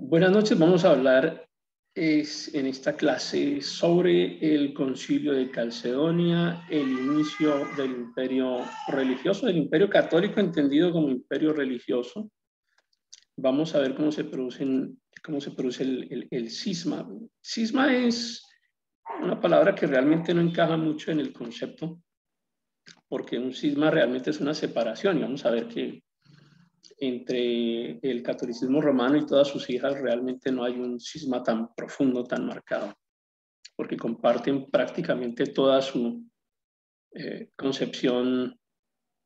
Buenas noches, vamos a hablar en esta clase sobre el Concilio de Calcedonia, el inicio del imperio religioso, del imperio católico entendido como imperio religioso. Vamos a ver cómo se produce el cisma. Cisma es una palabra que realmente no encaja mucho en el concepto, porque un cisma realmente es una separación, y vamos a ver que entre el catolicismo romano y todas sus hijas realmente no hay un cisma tan profundo, tan marcado, porque comparten prácticamente toda su concepción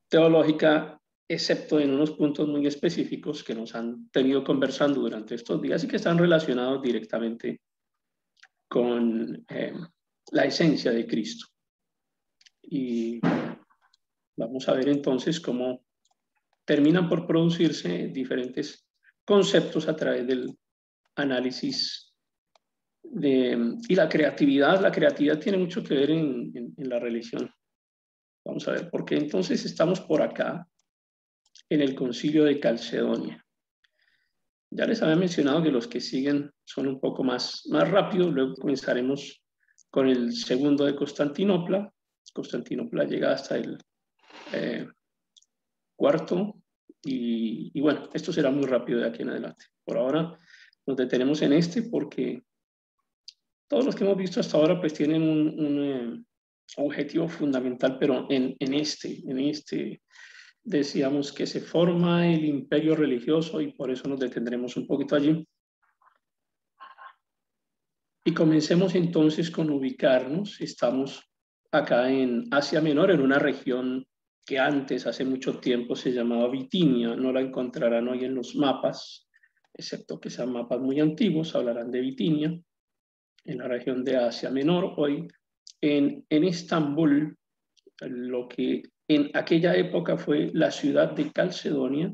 teológica, excepto en unos puntos muy específicos que nos han tenido conversando durante estos días y que están relacionados directamente con la esencia de Cristo. Y vamos a ver entonces cómo terminan por producirse diferentes conceptos a través del análisis y la creatividad tiene mucho que ver en la religión. Vamos a ver por qué entonces estamos por acá en el Concilio de Calcedonia. Ya les había mencionado que los que siguen son un poco más rápidos, luego comenzaremos con el segundo de Constantinopla. Constantinopla llega hasta el cuarto y bueno, esto será muy rápido de aquí en adelante. Por ahora nos detenemos en este porque todos los que hemos visto hasta ahora pues tienen un objetivo fundamental, pero en este decíamos que se forma el imperio religioso y por eso nos detendremos un poquito allí. Y comencemos entonces con ubicarnos. Estamos acá en Asia Menor, en una región que antes, hace mucho tiempo, se llamaba Bitinia. No la encontrarán hoy en los mapas, excepto que sean mapas muy antiguos, hablarán de Bitinia, en la región de Asia Menor. Hoy en Estambul, lo que en aquella época fue la ciudad de Calcedonia,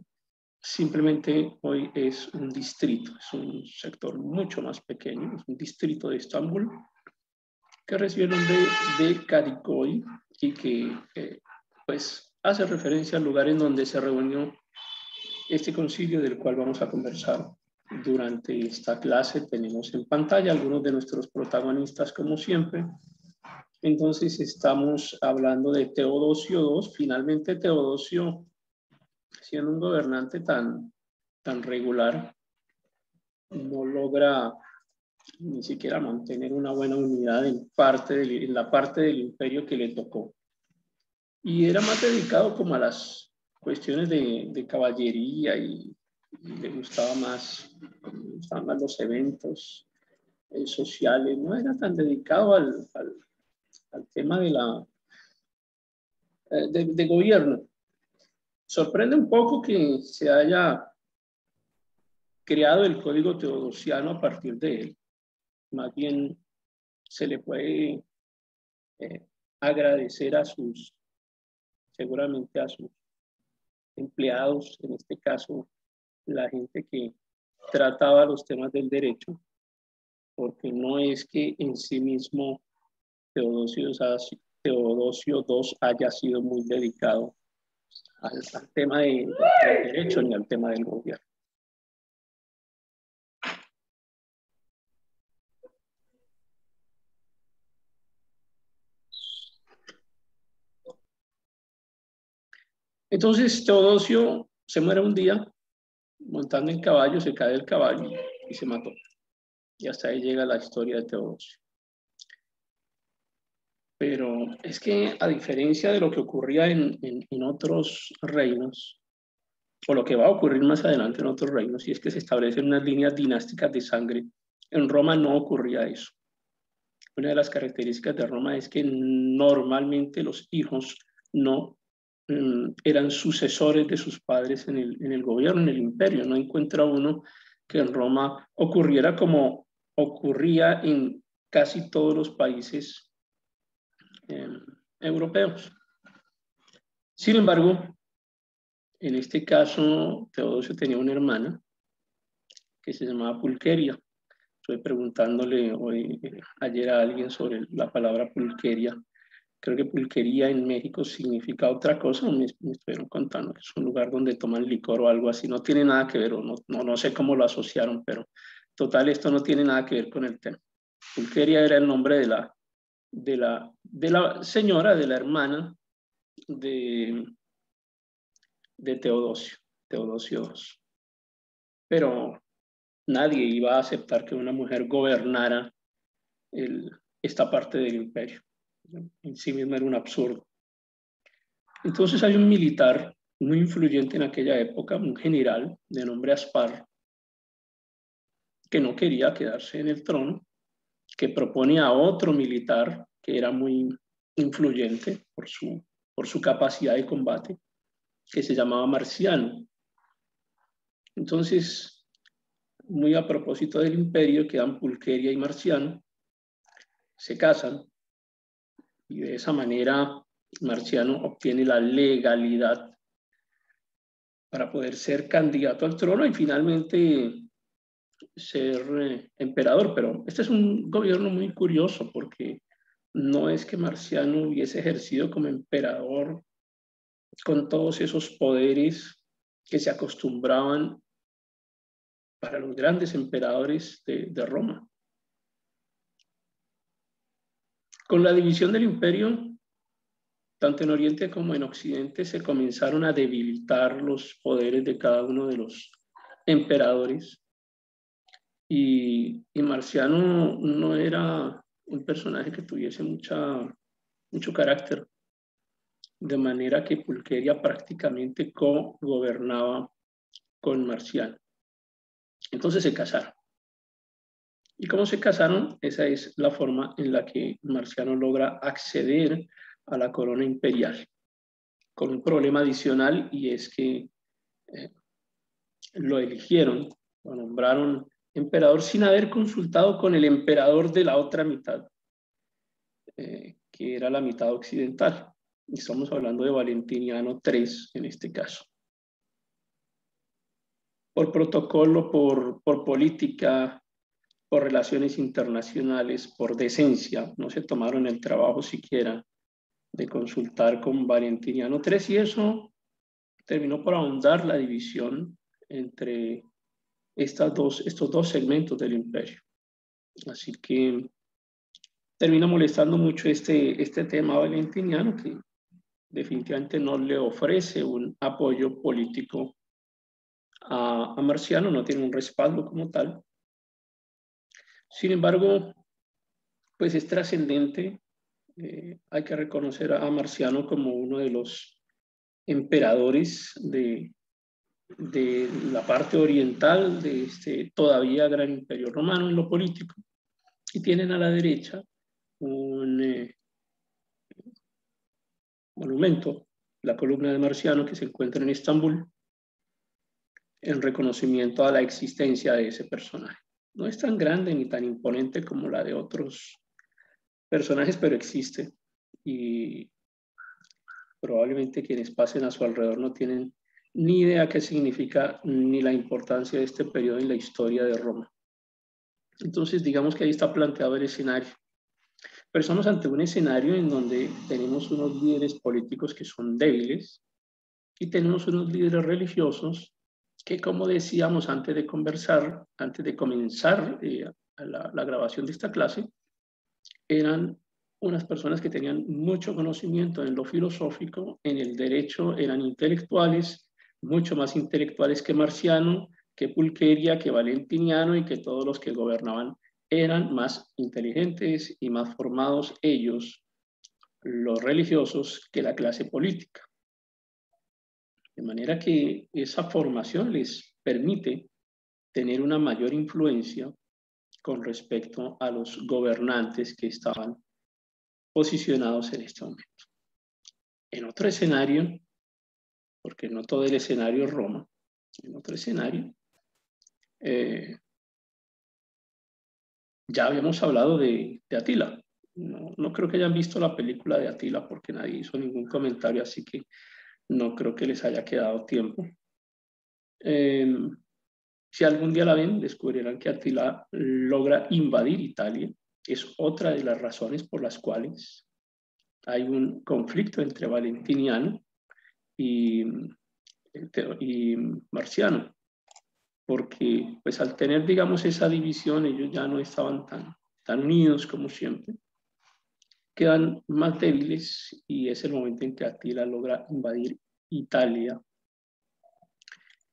simplemente hoy es un distrito, es un sector mucho más pequeño, es un distrito de Estambul que recibe el nombre de Kadıköy y que pues hace referencia al lugar en donde se reunió este concilio del cual vamos a conversar durante esta clase. Tenemos en pantalla algunos de nuestros protagonistas como siempre. Entonces estamos hablando de Teodosio II. Finalmente Teodosio, siendo un gobernante tan regular, no logra ni siquiera mantener una buena unidad en la parte del imperio que le tocó. Y era más dedicado como a las cuestiones de caballería y le gustaban más los eventos sociales. No era tan dedicado al tema de gobierno. Sorprende un poco que se haya creado el Código Teodosiano a partir de él. Más bien se le puede agradecer seguramente a sus empleados, en este caso la gente que trataba los temas del derecho, porque no es que en sí mismo Teodosio II haya sido muy dedicado al tema del derecho ni al tema del gobierno. Entonces Teodosio se muere un día montando en caballo, se cae del caballo y se mató. Y hasta ahí llega la historia de Teodosio. Pero es que a diferencia de lo que ocurría en otros reinos, o lo que va a ocurrir más adelante en otros reinos, y es que se establecen unas líneas dinásticas de sangre, en Roma no ocurría eso. Una de las características de Roma es que normalmente los hijos no eran sucesores de sus padres en el gobierno, en el imperio. No encuentra uno que en Roma ocurriera como ocurría en casi todos los países europeos. Sin embargo, en este caso, Teodosio tenía una hermana que se llamaba Pulqueria. Estoy preguntándole ayer a alguien sobre la palabra Pulqueria. Creo que Pulquería en México significa otra cosa, me estuvieron contando que es un lugar donde toman licor o algo así, no tiene nada que ver, o no sé cómo lo asociaron, pero total, esto no tiene nada que ver con el tema. Pulqueria era el nombre de la señora, de la hermana de Teodosio II. Pero nadie iba a aceptar que una mujer gobernara esta parte del imperio. En sí mismo era un absurdo. Entonces hay un militar muy influyente en aquella época, un general de nombre Aspar, que no quería quedarse en el trono, que propone a otro militar que era muy influyente por su capacidad de combate, que se llamaba Marciano. Entonces, muy a propósito del imperio, quedan Pulqueria y Marciano, se casan y de esa manera Marciano obtiene la legalidad para poder ser candidato al trono y finalmente ser emperador. Pero este es un gobierno muy curioso porque no es que Marciano hubiese ejercido como emperador con todos esos poderes que se acostumbraban para los grandes emperadores de Roma. Con la división del imperio, tanto en Oriente como en Occidente, se comenzaron a debilitar los poderes de cada uno de los emperadores. Y Marciano no era un personaje que tuviese mucho carácter, de manera que Pulqueria prácticamente co-gobernaba con Marciano. Entonces se casaron. Y como se casaron, esa es la forma en la que Marciano logra acceder a la corona imperial, con un problema adicional, y es que lo eligieron, lo nombraron emperador sin haber consultado con el emperador de la otra mitad, que era la mitad occidental. Estamos hablando de Valentiniano III en este caso. Por protocolo, por política, por relaciones internacionales, por decencia, no se tomaron el trabajo siquiera de consultar con Valentiniano III, y eso terminó por ahondar la división entre estos dos segmentos del imperio. Así que termina molestando mucho este tema valentiniano, que definitivamente no le ofrece un apoyo político a Marciano, no tiene un respaldo como tal. Sin embargo, pues es trascendente. Hay que reconocer a Marciano como uno de los emperadores de la parte oriental de este todavía gran imperio romano en lo político. Y tienen a la derecha un monumento, la columna de Marciano, que se encuentra en Estambul, en reconocimiento a la existencia de ese personaje. No es tan grande ni tan imponente como la de otros personajes, pero existe, y probablemente quienes pasen a su alrededor no tienen ni idea qué significa ni la importancia de este periodo en la historia de Roma. Entonces, digamos que ahí está planteado el escenario. Pero estamos ante un escenario en donde tenemos unos líderes políticos que son débiles y tenemos unos líderes religiosos que, como decíamos antes de conversar, antes de comenzar la grabación de esta clase, eran unas personas que tenían mucho conocimiento en lo filosófico, en el derecho, eran intelectuales, mucho más intelectuales que Marciano, que Pulqueria, que Valentiniano y que todos los que gobernaban. Eran más inteligentes y más formados ellos, los religiosos, que la clase política. De manera que esa formación les permite tener una mayor influencia con respecto a los gobernantes que estaban posicionados en este momento. En otro escenario, porque no todo el escenario es Roma, en otro escenario, ya habíamos hablado de Atila. No creo que hayan visto la película de Atila porque nadie hizo ningún comentario, así que no creo que les haya quedado tiempo. Si algún día la ven, descubrirán que Atila logra invadir Italia. Es otra de las razones por las cuales hay un conflicto entre Valentiniano y Marciano, porque pues al tener, digamos, esa división, ellos ya no estaban tan unidos como siempre, quedan más débiles y es el momento en que Atila logra invadir Italia.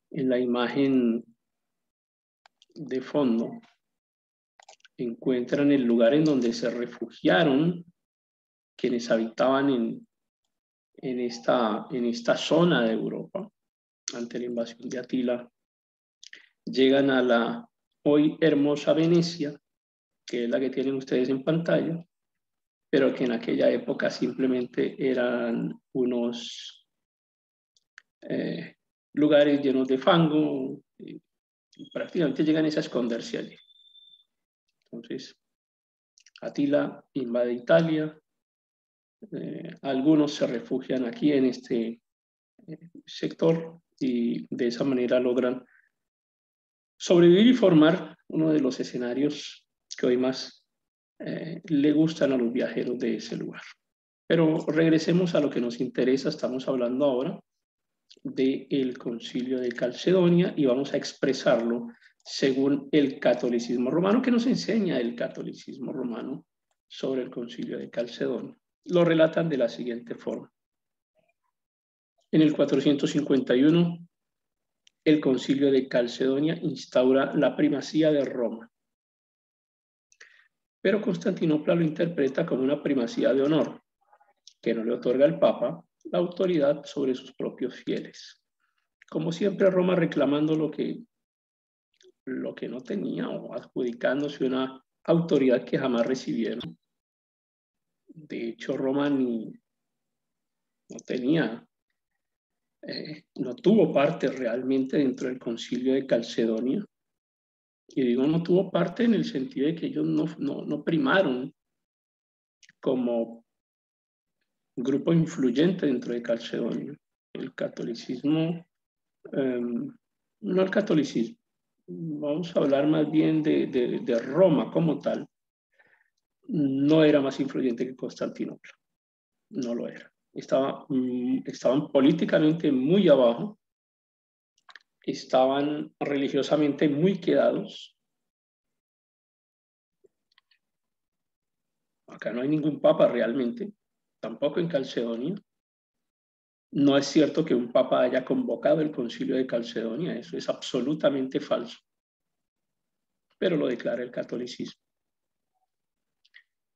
En la imagen de fondo encuentran el lugar en donde se refugiaron quienes habitaban en esta zona de Europa ante la invasión de Atila. Llegan a la hoy hermosa Venecia, que es la que tienen ustedes en pantalla, pero que en aquella época simplemente eran unos lugares llenos de fango, y prácticamente llegan a esconderse allí. Entonces, Atila invade Italia, algunos se refugian aquí en este sector y de esa manera logran sobrevivir y formar uno de los escenarios que hoy más le gustan a los viajeros de ese lugar. Pero regresemos a lo que nos interesa. Estamos hablando ahora del Concilio de Calcedonia y vamos a expresarlo según el catolicismo romano. ¿Qué nos enseña el catolicismo romano sobre el Concilio de Calcedonia? Lo relatan de la siguiente forma. En el 451, el Concilio de Calcedonia instaura la primacía de Roma, pero Constantinopla lo interpreta como una primacía de honor, que no le otorga al Papa la autoridad sobre sus propios fieles. Como siempre, Roma reclamando lo que no tenía o adjudicándose una autoridad que jamás recibieron. De hecho, Roma no tenía, no tuvo parte realmente dentro del Concilio de Calcedonia. Y digo, no tuvo parte en el sentido de que ellos no primaron como grupo influyente dentro de Calcedonia. El catolicismo, no el catolicismo, vamos a hablar más bien de Roma como tal, no era más influyente que Constantinopla, no lo era. Estaban políticamente muy abajo, estaban religiosamente muy quedados. Acá no hay ningún papa realmente, tampoco en Calcedonia. No es cierto que un papa haya convocado el Concilio de Calcedonia, eso es absolutamente falso, pero lo declara el catolicismo.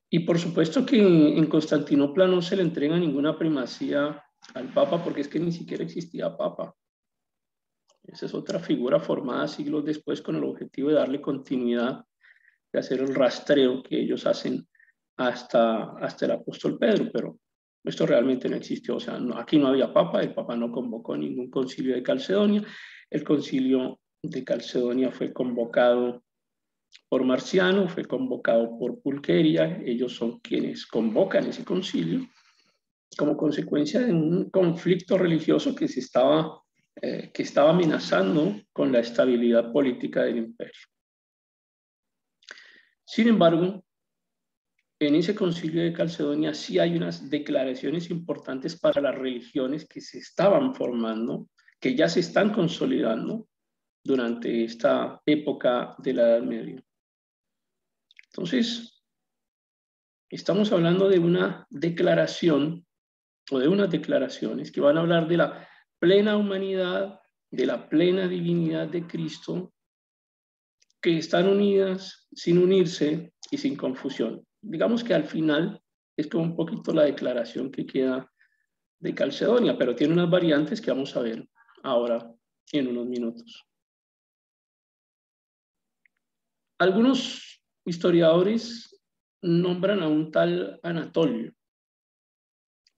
Y por supuesto que en Constantinopla no se le entrega ninguna primacía al papa porque es que ni siquiera existía papa. Esa es otra figura formada siglos después con el objetivo de darle continuidad, de hacer el rastreo que ellos hacen hasta el apóstol Pedro, pero esto realmente no existió. O sea, aquí no había papa, el papa no convocó ningún concilio de Calcedonia. El concilio de Calcedonia fue convocado por Marciano, fue convocado por Pulqueria, ellos son quienes convocan ese concilio como consecuencia de un conflicto religioso que estaba amenazando con la estabilidad política del imperio. Sin embargo, en ese concilio de Calcedonia sí hay unas declaraciones importantes para las religiones que se estaban formando, que ya se están consolidando durante esta época de la Edad Media. Entonces, estamos hablando de una declaración o de unas declaraciones que van a hablar de la plena humanidad, de la plena divinidad de Cristo, que están unidas sin unirse y sin confusión. Digamos que al final es como un poquito la declaración que queda de Calcedonia, pero tiene unas variantes que vamos a ver ahora en unos minutos. Algunos historiadores nombran a un tal Anatolio,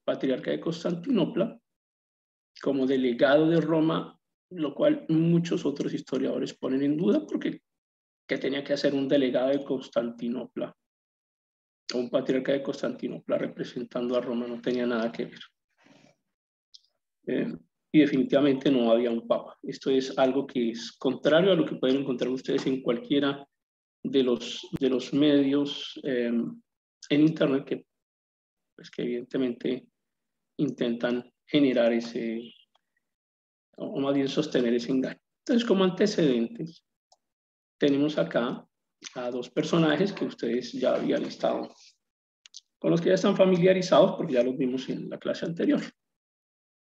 patriarca de Constantinopla, como delegado de Roma, lo cual muchos otros historiadores ponen en duda porque ¿qué tenía que hacer un delegado de Constantinopla o un patriarca de Constantinopla representando a Roma? No tenía nada que ver. Y definitivamente no había un papa. Esto es algo que es contrario a lo que pueden encontrar ustedes en cualquiera de los medios en internet que pues que evidentemente intentan generar o más bien sostener ese engaño. Entonces, como antecedentes, tenemos acá a dos personajes que ustedes ya habían estado, con los que ya están familiarizados porque ya los vimos en la clase anterior.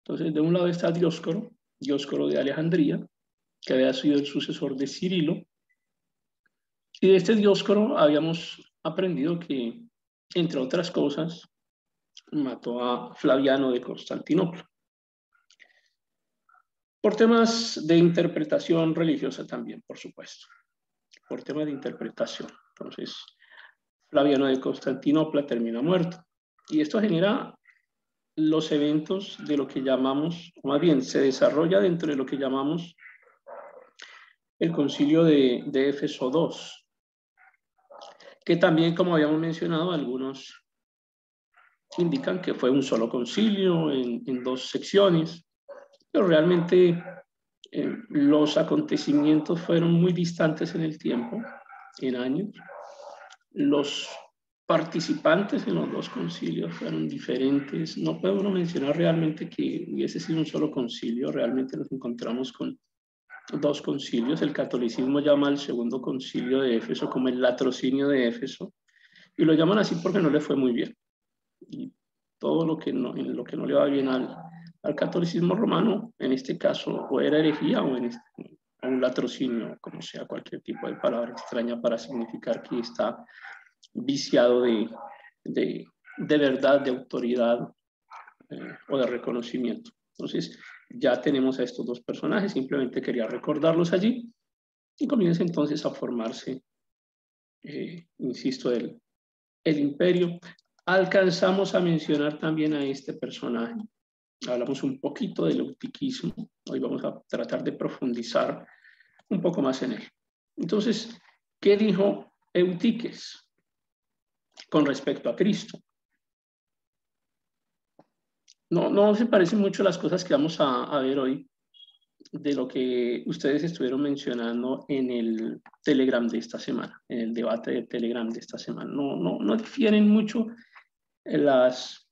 Entonces, de un lado está Dioscoro de Alejandría, que había sido el sucesor de Cirilo. Y de este Dioscoro habíamos aprendido que, entre otras cosas, mató a Flaviano de Constantinopla. Por temas de interpretación religiosa también, por supuesto. Por temas de interpretación. Entonces, Flaviano de Constantinopla termina muerto. Y esto genera los eventos de lo que llamamos, o más bien se desarrolla dentro de lo que llamamos el concilio de Éfeso II, que también, como habíamos mencionado, algunos indican que fue un solo concilio en dos secciones, pero realmente los acontecimientos fueron muy distantes en el tiempo, en años. Los participantes en los dos concilios fueron diferentes. No podemos mencionar realmente que hubiese sido un solo concilio, realmente nos encontramos con dos concilios. El catolicismo llama al segundo concilio de Éfeso como el latrocinio de Éfeso, y lo llaman así porque no le fue muy bien. Y todo lo que no, en lo que no le va bien al catolicismo romano, en este caso, o era herejía o un latrocinio, como sea, cualquier tipo de palabra extraña para significar que está viciado de verdad, de autoridad o de reconocimiento. Entonces, ya tenemos a estos dos personajes, simplemente quería recordarlos allí y comienza entonces a formarse, insisto, el imperio. Alcanzamos a mencionar también a este personaje. Hablamos un poquito del eutiquismo. Hoy vamos a tratar de profundizar un poco más en él. Entonces, ¿qué dijo Eutiques con respecto a Cristo? No se parecen mucho las cosas que vamos a ver hoy de lo que ustedes estuvieron mencionando en el Telegram de esta semana, en el debate de Telegram de esta semana. No difieren mucho las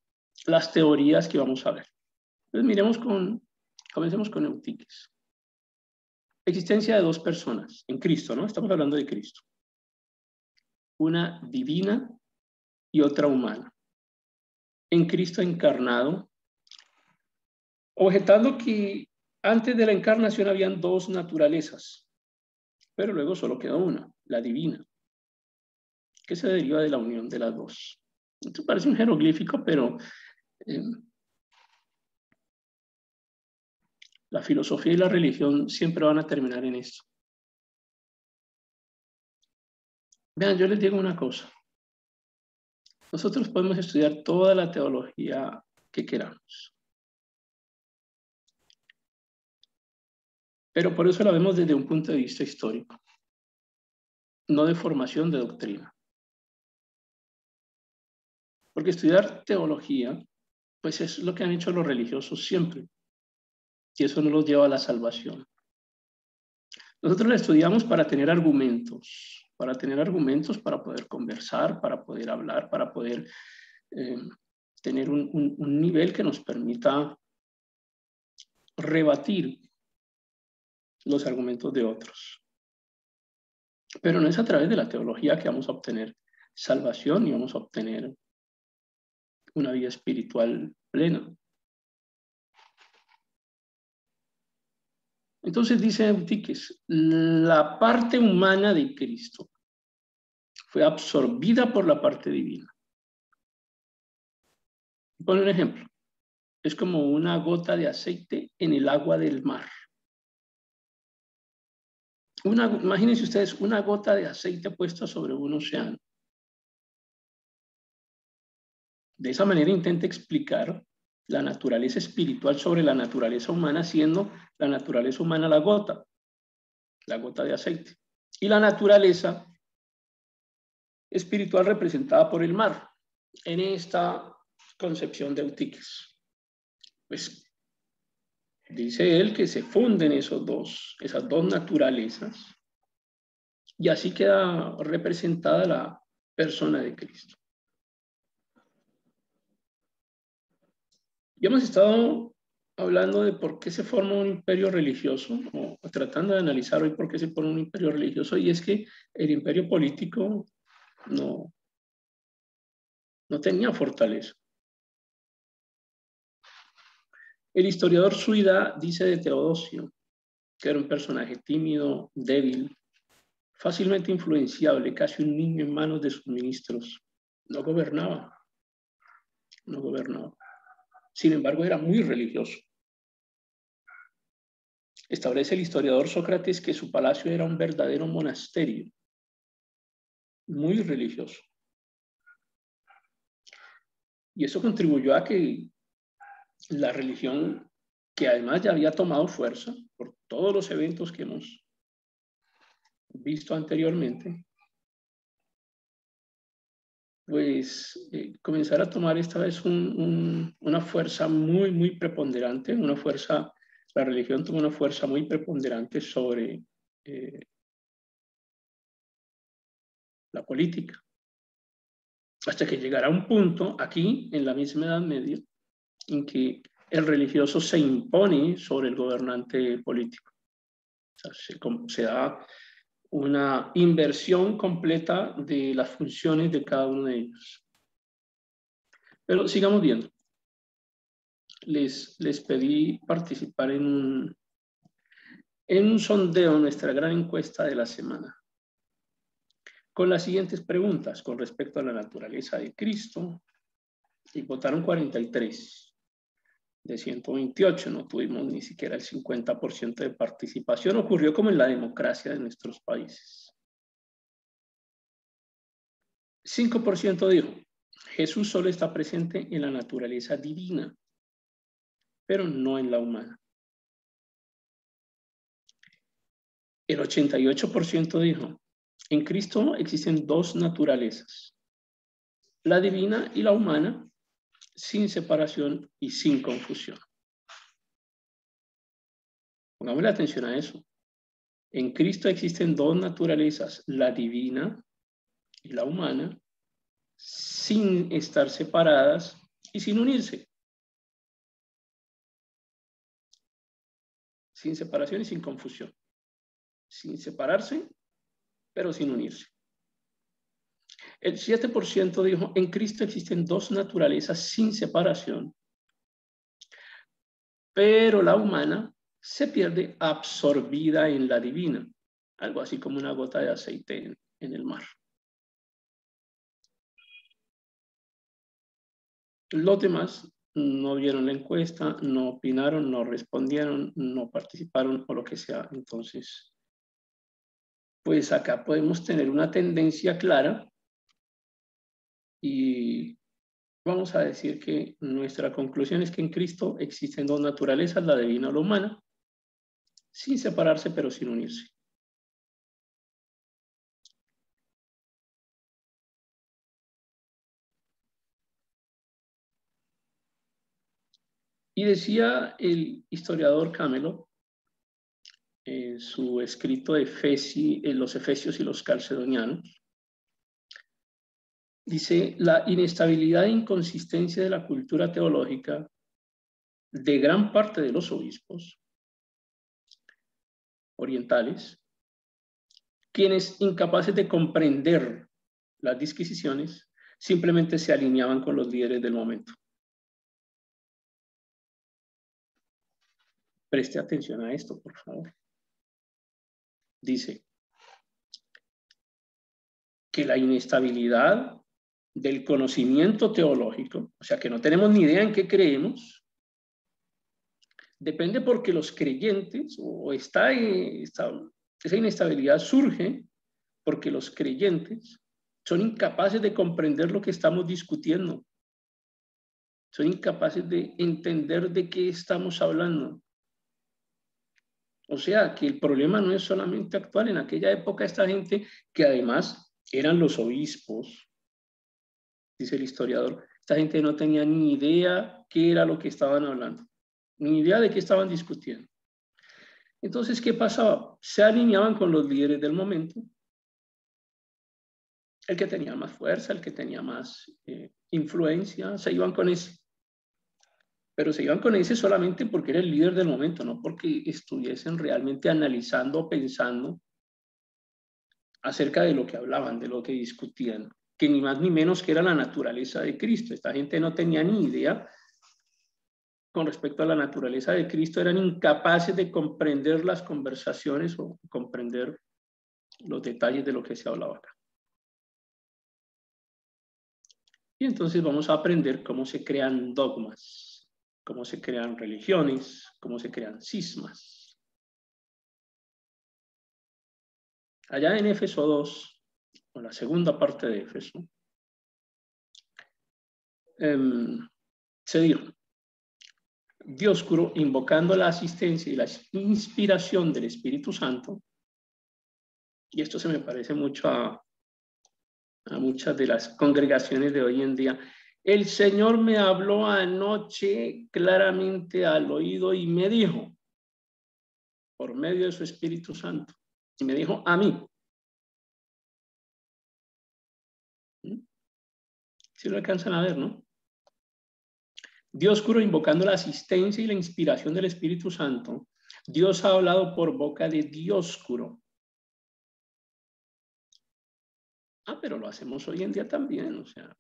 teorías que vamos a ver. Entonces comencemos con Eutiques. Existencia de dos personas en Cristo, ¿no? Estamos hablando de Cristo. Una divina y otra humana. En Cristo encarnado, objetando que antes de la encarnación habían dos naturalezas, pero luego solo quedó una, la divina, que se deriva de la unión de las dos. Esto parece un jeroglífico, pero la filosofía y la religión siempre van a terminar en esto. Vean, yo les digo una cosa. Nosotros podemos estudiar toda la teología que queramos, pero por eso la vemos desde un punto de vista histórico, no de formación de doctrina. Porque estudiar teología, pues es lo que han hecho los religiosos siempre, y eso no los lleva a la salvación. Nosotros la estudiamos para tener argumentos para poder conversar, para poder hablar, para poder tener un nivel que nos permita rebatir los argumentos de otros. Pero no es a través de la teología que vamos a obtener salvación y vamos a obtener una vida espiritual plena. Entonces dice Eutiques, la parte humana de Cristo fue absorbida por la parte divina. Pon un ejemplo. Es como una gota de aceite en el agua del mar. Imagínense ustedes una gota de aceite puesta sobre un océano. De esa manera intenta explicar la naturaleza espiritual sobre la naturaleza humana, siendo la naturaleza humana la gota de aceite. Y la naturaleza espiritual representada por el mar, en esta concepción de Eutiques. Pues dice él que se funden esas dos naturalezas y así queda representada la persona de Cristo. Y hemos estado hablando de por qué se forma un imperio religioso, o tratando de analizar hoy por qué se forma un imperio religioso, y es que el imperio político no tenía fortaleza. El historiador Suida dice de Teodosio que era un personaje tímido, débil, fácilmente influenciable, casi un niño en manos de sus ministros. No gobernaba. Sin embargo, era muy religioso. Establece el historiador Sócrates que su palacio era un verdadero monasterio, muy religioso. Y eso contribuyó a que la religión, que además ya había tomado fuerza por todos los eventos que hemos visto anteriormente, pues comenzara a tomar esta vez una fuerza muy preponderante, la religión tomó una fuerza muy preponderante sobre la política, hasta que llegará un punto aquí, en la misma Edad Media, en que el religioso se impone sobre el gobernante político. O sea, se da una inversión completa de las funciones de cada uno de ellos. Pero sigamos viendo. Les pedí participar en un sondeo, nuestra gran encuesta de la semana, con las siguientes preguntas con respecto a la naturaleza de Cristo, y votaron 43 de 128, no tuvimos ni siquiera el 50% de participación. Ocurrió como en la democracia de nuestros países. 5% dijo, Jesús solo está presente en la naturaleza divina, pero no en la humana. El 88% dijo, en Cristo existen dos naturalezas, la divina y la humana, sin separación y sin confusión. Pongámosle atención a eso. En Cristo existen dos naturalezas, la divina y la humana, sin estar separadas y sin unirse. Sin separación y sin confusión. Sin separarse, pero sin unirse. El 7% dijo, en Cristo existen dos naturalezas sin separación, pero la humana se pierde absorbida en la divina, algo así como una gota de aceite en el mar. Los demás no vieron la encuesta, no opinaron, no respondieron, no participaron o lo que sea. Entonces, pues acá podemos tener una tendencia clara y vamos a decir que nuestra conclusión es que en Cristo existen dos naturalezas, la divina y la humana, sin separarse pero sin unirse. Y decía el historiador Camelo en su escrito de los Efesios y los Calcedonianos, dice, la inestabilidad e inconsistencia de la cultura teológica de gran parte de los obispos orientales, quienes incapaces de comprender las disquisiciones, simplemente se alineaban con los líderes del momento. Preste atención a esto, por favor. Dice que la inestabilidad del conocimiento teológico, o sea, que no tenemos ni idea en qué creemos, depende porque los creyentes, esa inestabilidad surge porque los creyentes son incapaces de comprender lo que estamos discutiendo, son incapaces de entender de qué estamos hablando. O sea, que el problema no es solamente actual. En aquella época esta gente, que además eran los obispos, dice el historiador, esta gente no tenía ni idea qué era lo que estaban hablando, ni idea de qué estaban discutiendo. Entonces, ¿qué pasaba? Se alineaban con los líderes del momento, el que tenía más fuerza, el que tenía más influencia, se iban con ese. pero se iban con ese solamente porque era el líder del momento, no porque estuviesen realmente analizando o pensando acerca de lo que hablaban, de lo que discutían, que ni más ni menos que era la naturaleza de Cristo. Esta gente no tenía ni idea con respecto a la naturaleza de Cristo, eran incapaces de comprender las conversaciones o comprender los detalles de lo que se hablaba acá. Y entonces vamos a aprender cómo se crean dogmas, cómo se crean religiones, cómo se crean cismas. Allá en Éfeso 2, o la segunda parte de Éfeso, se dijo, Dioscuro, invocando la asistencia y la inspiración del Espíritu Santo, y esto se me parece mucho a muchas de las congregaciones de hoy en día. El Señor me habló anoche claramente al oído y me dijo, por medio de su Espíritu Santo, y me dijo a mí. Si lo alcanzan a ver, ¿no? Dioscuro, invocando la asistencia y la inspiración del Espíritu Santo, Dios ha hablado por boca de Dioscuro. Pero lo hacemos hoy en día también, o sea.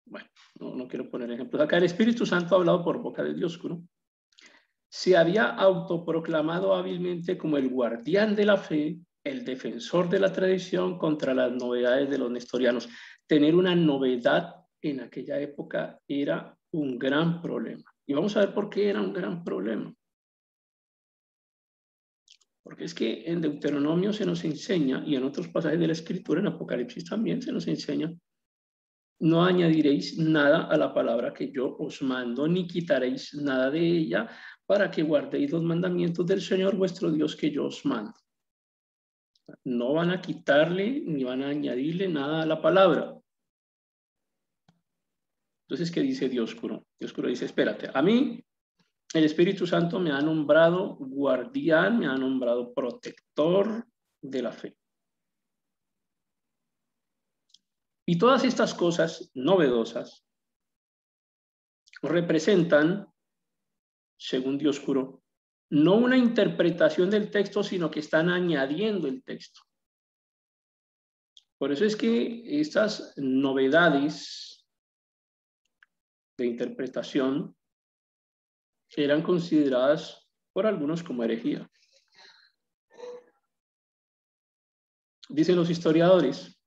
Bueno, no quiero poner ejemplos. Acá el Espíritu Santo ha hablado por boca de Dioscuro. Se había autoproclamado hábilmente como el guardián de la fe, el defensor de la tradición contra las novedades de los nestorianos. Tener una novedad en aquella época era un gran problema. Y vamos a ver por qué era un gran problema. Porque es que en Deuteronomio se nos enseña, y en otros pasajes de la Escritura, en Apocalipsis también se nos enseña, no añadiréis nada a la palabra que yo os mando, ni quitaréis nada de ella, para que guardéis los mandamientos del Señor vuestro Dios que yo os mando. No van a quitarle ni van a añadirle nada a la palabra. Entonces, ¿qué dice Dioscuro? Dioscuro dice, espérate, a mí el Espíritu Santo me ha nombrado guardián, me ha nombrado protector de la fe. Y todas estas cosas novedosas representan, según Dioscuro, no una interpretación del texto, sino que están añadiendo el texto. Por eso es que estas novedades de interpretación eran consideradas por algunos como herejía. Dicen los historiadores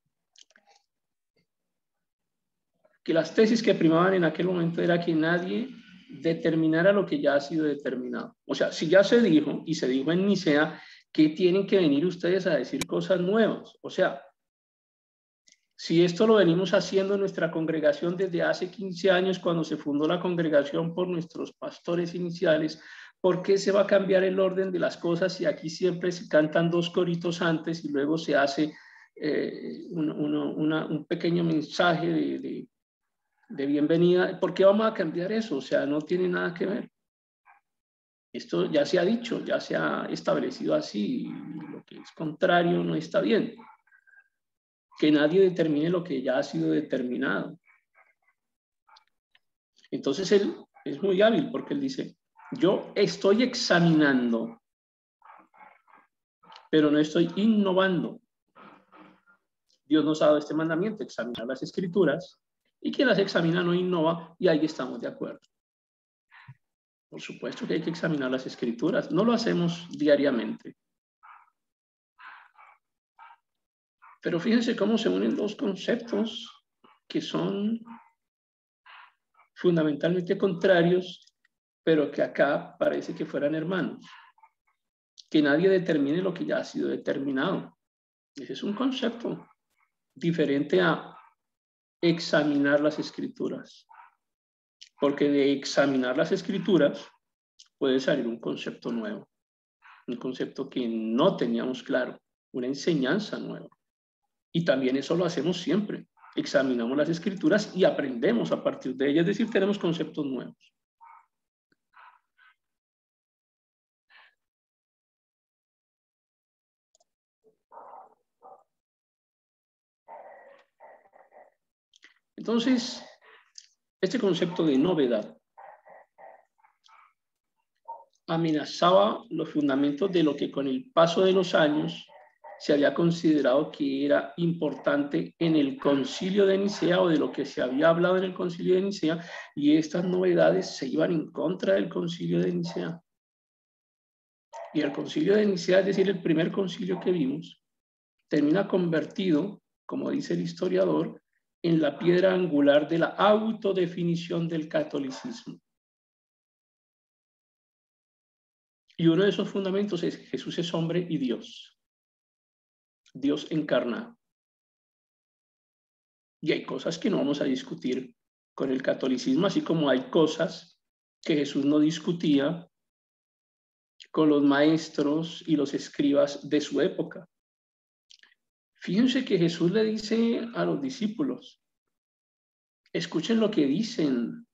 que las tesis que primaban en aquel momento era que nadie determinara lo que ya ha sido determinado. O sea, si ya se dijo, y se dijo en Nicea, que tienen que venir ustedes a decir cosas nuevas. O sea, si esto lo venimos haciendo en nuestra congregación desde hace 15 años, cuando se fundó la congregación por nuestros pastores iniciales, ¿por qué se va a cambiar el orden de las cosas si aquí siempre se cantan dos coritos antes y luego se hace un pequeño mensaje de bienvenida? ¿Por qué vamos a cambiar eso? O sea, no tiene nada que ver. Esto ya se ha dicho, ya se ha establecido así, y lo que es contrario no está bien. Que nadie determine lo que ya ha sido determinado. Entonces él es muy hábil porque él dice, yo estoy examinando, pero no estoy innovando. Dios nos ha dado este mandamiento, examinar las escrituras, y quien las examina no innova, y ahí estamos de acuerdo. Por supuesto que hay que examinar las escrituras, no lo hacemos diariamente. Pero fíjense cómo se unen dos conceptos que son fundamentalmente contrarios, pero que acá parece que fueran hermanos. Que nadie determine lo que ya ha sido determinado. Ese es un concepto diferente a examinar las escrituras. Porque de examinar las escrituras puede salir un concepto nuevo, un concepto que no teníamos claro, una enseñanza nueva. Y también eso lo hacemos siempre. Examinamos las escrituras y aprendemos a partir de ellas, es decir, tenemos conceptos nuevos. Entonces, Este concepto de novedad amenazaba los fundamentos de lo que con el paso de los años se había considerado que era importante en el Concilio de Nicea, o de lo que se había hablado en el Concilio de Nicea, y estas novedades se iban en contra del Concilio de Nicea. Y el Concilio de Nicea, es decir, el primer concilio que vimos, termina convertido, como dice el historiador, en la piedra angular de la autodefinición del catolicismo. Y uno de esos fundamentos es: Jesús es hombre y Dios, Dios encarnado. Y hay cosas que no vamos a discutir con el catolicismo, así como hay cosas que Jesús no discutía con los maestros y los escribas de su época. Fíjense que Jesús le dice a los discípulos: escuchen lo que dicen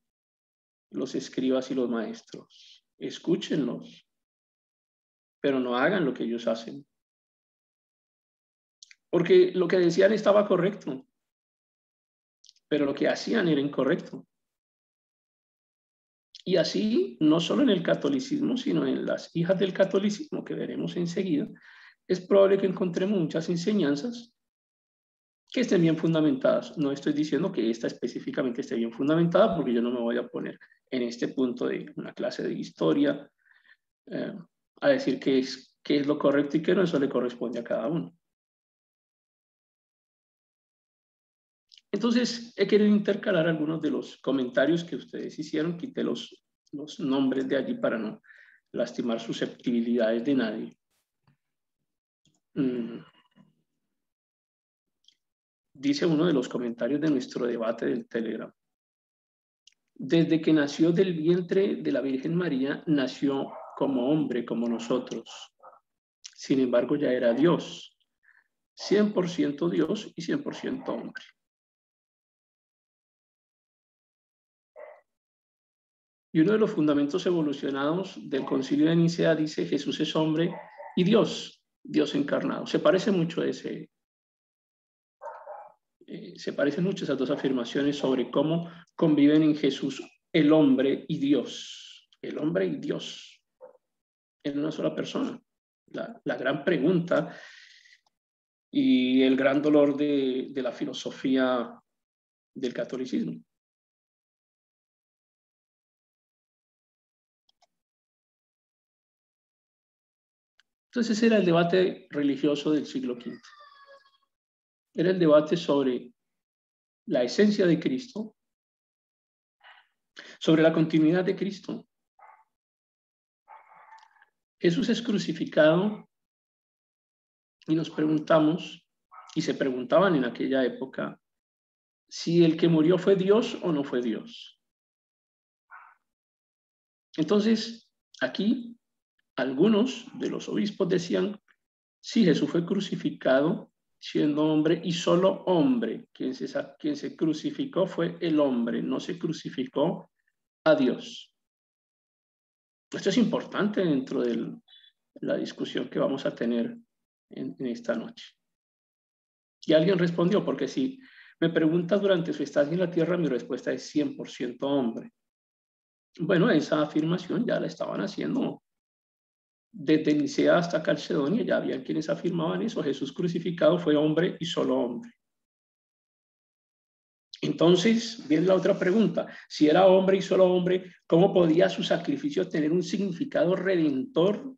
los escribas y los maestros, escúchenlos, pero no hagan lo que ellos hacen. Porque lo que decían estaba correcto, pero lo que hacían era incorrecto. Y así, no solo en el catolicismo, sino en las hijas del catolicismo, que veremos enseguida, es probable que encontremos muchas enseñanzas que estén bien fundamentadas. No estoy diciendo que esta específicamente esté bien fundamentada, porque yo no me voy a poner en este punto de una clase de historia a decir qué es lo correcto y qué no. Eso le corresponde a cada uno. Entonces, he querido intercalar algunos de los comentarios que ustedes hicieron. Quité los nombres de allí para no lastimar susceptibilidades de nadie. Dice uno de los comentarios de nuestro debate del Telegram: desde que nació del vientre de la Virgen María, nació como hombre, como nosotros. Sin embargo, ya era Dios, 100% Dios y 100% hombre. Y uno de los fundamentos evolucionados del Concilio de Nicea dice: Jesús es hombre y Dios, Dios encarnado. Se parece mucho a se parecen mucho esas dos afirmaciones sobre cómo conviven en Jesús el hombre y Dios. El hombre y Dios en una sola persona. La gran pregunta y el gran dolor de la filosofía del catolicismo. Entonces ese era el debate religioso del siglo V. Era el debate sobre la esencia de Cristo, sobre la continuidad de Cristo. Jesús es crucificado y nos preguntamos, y se preguntaban en aquella época, si el que murió fue Dios o no fue Dios. Entonces, aquí algunos de los obispos decían: sí, Jesús fue crucificado siendo hombre y solo hombre. Quien se crucificó fue el hombre, no se crucificó a Dios. Esto es importante dentro de la discusión que vamos a tener en esta noche. Y alguien respondió, porque si me preguntas durante su estancia en la tierra, mi respuesta es 100% hombre. Bueno, esa afirmación ya la estaban haciendo desde Nicea hasta Calcedonia. Ya había quienes afirmaban eso: Jesús crucificado fue hombre y solo hombre. Entonces, viene la otra pregunta: si era hombre y solo hombre, ¿cómo podía su sacrificio tener un significado redentor?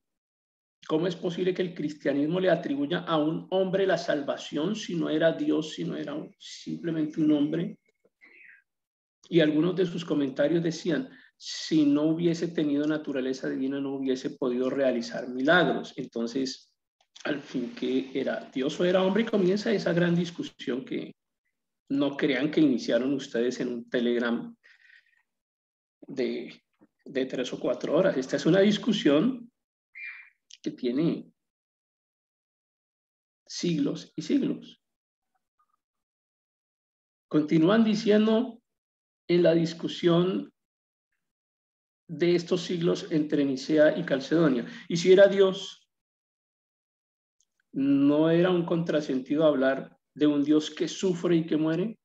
¿Cómo es posible que el cristianismo le atribuya a un hombre la salvación si no era Dios, si no era simplemente un hombre? Y algunos de sus comentarios decían: si no hubiese tenido naturaleza divina, no hubiese podido realizar milagros. Entonces, al fin, ¿qué era? ¿Dios o era hombre? Y comienza esa gran discusión que no crean que iniciaron ustedes en un Telegram de 3 o 4 horas. Esta es una discusión que tiene siglos y siglos. Continúan diciendo en la discusión de estos siglos entre Nicea y Calcedonia: y si era Dios, ¿no era un contrasentido hablar de un Dios que sufre y que muere?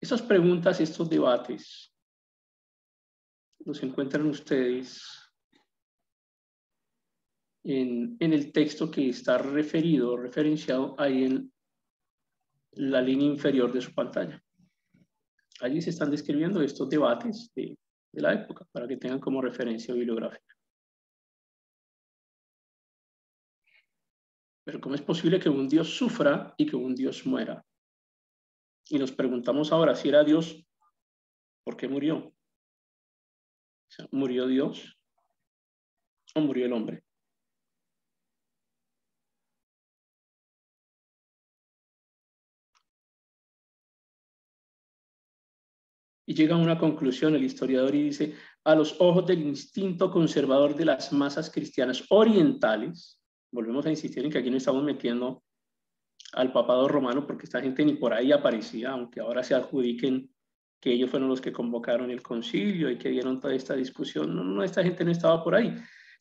Esas preguntas, estos debates, los encuentran ustedes en el texto que está referenciado ahí en la línea inferior de su pantalla. Allí se están describiendo estos debates de la época para que tengan como referencia bibliográfica. Pero ¿cómo es posible que un Dios sufra y que un Dios muera? Y nos preguntamos ahora, si era Dios, ¿por qué murió? O sea, ¿murió Dios o murió el hombre? Y llega a una conclusión el historiador y dice, a los ojos del instinto conservador de las masas cristianas orientales, volvemos a insistir en que aquí no estamos metiendo al papado romano porque esta gente ni por ahí aparecía, aunque ahora se adjudiquen que ellos fueron los que convocaron el concilio y que dieron toda esta discusión. No, no, esta gente no estaba por ahí.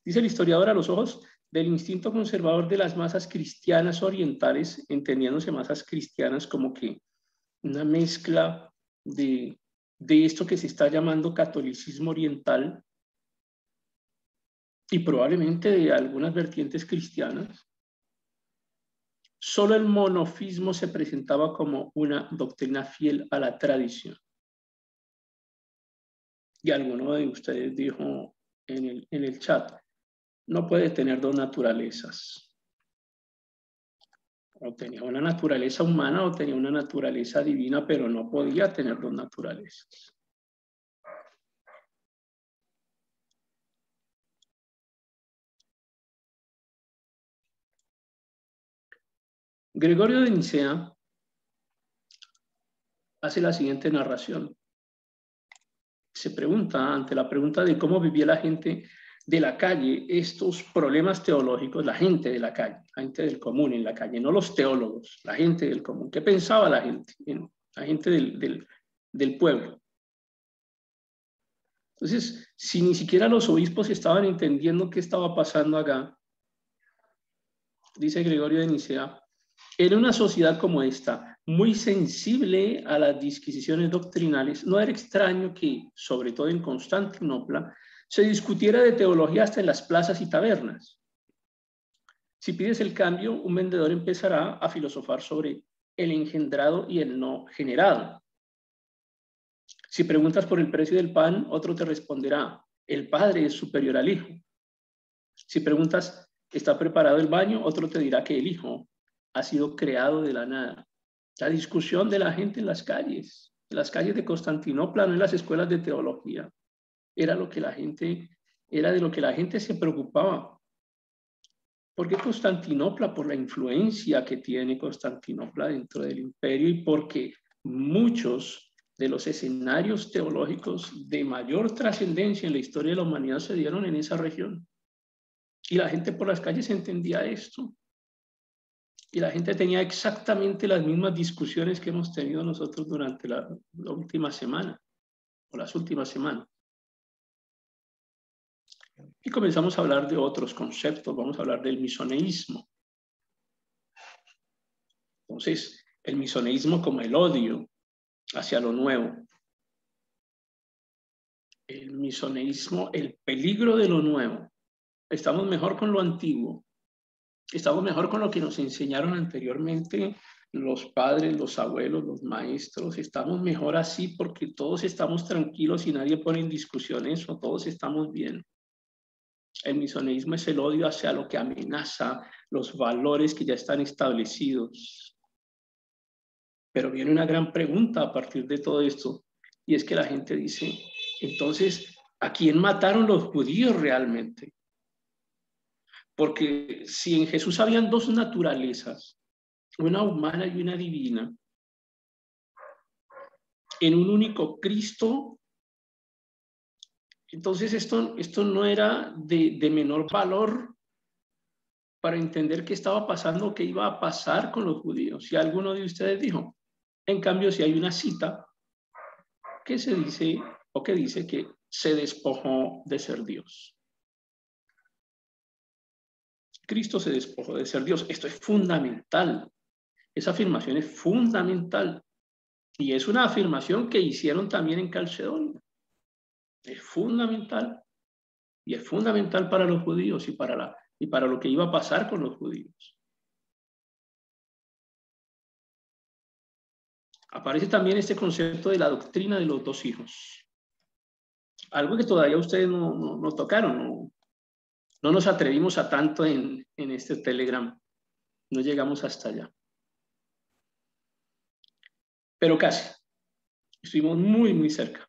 Dice el historiador, a los ojos del instinto conservador de las masas cristianas orientales, entendiéndose masas cristianas como que una mezcla de esto que se está llamando catolicismo oriental y probablemente de algunas vertientes cristianas, solo el monofismo se presentaba como una doctrina fiel a la tradición. Y alguno de ustedes dijo en el chat, no puede tener dos naturalezas. O tenía una naturaleza humana o tenía una naturaleza divina, pero no podía tener dos naturalezas. Gregorio de Nicea hace la siguiente narración. Se pregunta, ante la pregunta de cómo vivía la gente de la calle estos problemas teológicos, la gente de la calle, la gente del común en la calle, no los teólogos, la gente del común. ¿Qué pensaba la gente? La gente del pueblo. Entonces, si ni siquiera los obispos estaban entendiendo qué estaba pasando acá, dice Gregorio de Nicea, en una sociedad como esta, muy sensible a las disquisiciones doctrinales, no era extraño que, sobre todo en Constantinopla, se discutiera de teología hasta en las plazas y tabernas. Si pides el cambio, un vendedor empezará a filosofar sobre el engendrado y el no generado. Si preguntas por el precio del pan, otro te responderá, el padre es superior al hijo. Si preguntas, ¿está preparado el baño? Otro te dirá que el hijo ha sido creado de la nada. La discusión de la gente en las calles de Constantinopla, no en las escuelas de teología, era de lo que la gente se preocupaba. ¿Por qué Constantinopla? Por la influencia que tiene Constantinopla dentro del imperio y porque muchos de los escenarios teológicos de mayor trascendencia en la historia de la humanidad se dieron en esa región. Y la gente por las calles entendía esto. Y la gente tenía exactamente las mismas discusiones que hemos tenido nosotros durante la última semana, o las últimas semanas. Y comenzamos a hablar de otros conceptos, vamos a hablar del misoneísmo. Entonces, el misoneísmo como el odio hacia lo nuevo. El misoneísmo, el peligro de lo nuevo. Estamos mejor con lo antiguo. Estamos mejor con lo que nos enseñaron anteriormente los padres, los abuelos, los maestros. Estamos mejor así porque todos estamos tranquilos y nadie pone en discusión eso, todos estamos bien. El misoneísmo es el odio hacia lo que amenaza los valores que ya están establecidos. Pero viene una gran pregunta a partir de todo esto, y es que la gente dice, entonces, ¿a quién mataron los judíos realmente? Porque si en Jesús habían dos naturalezas, una humana y una divina, en un único Cristo, entonces esto no era de menor valor para entender qué estaba pasando, qué iba a pasar con los judíos. Si alguno de ustedes dijo, en cambio, si hay una cita que se dice o que dice que se despojó de ser Dios. Cristo se despojó de ser Dios. Esto es fundamental. Esa afirmación es fundamental. Y es una afirmación que hicieron también en Calcedonia. Es fundamental. Y es fundamental para los judíos y para lo que iba a pasar con los judíos. Aparece también este concepto de la doctrina de los dos hijos. Algo que todavía ustedes no tocaron, no nos atrevimos a tanto en este Telegram. No llegamos hasta allá. Pero casi. Estuvimos muy, muy cerca.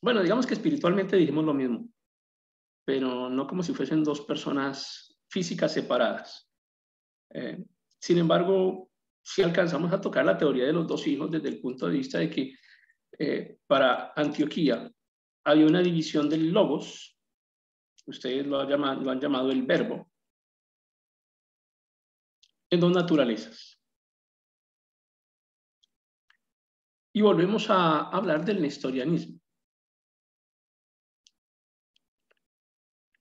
Bueno, digamos que espiritualmente dijimos lo mismo, pero no como si fuesen dos personas físicas separadas. Sin embargo, sí alcanzamos a tocar la teoría de los dos hijos desde el punto de vista de que para Antioquía había una división del logos, ustedes lo han llamado el verbo, en dos naturalezas. Y volvemos a hablar del nestorianismo.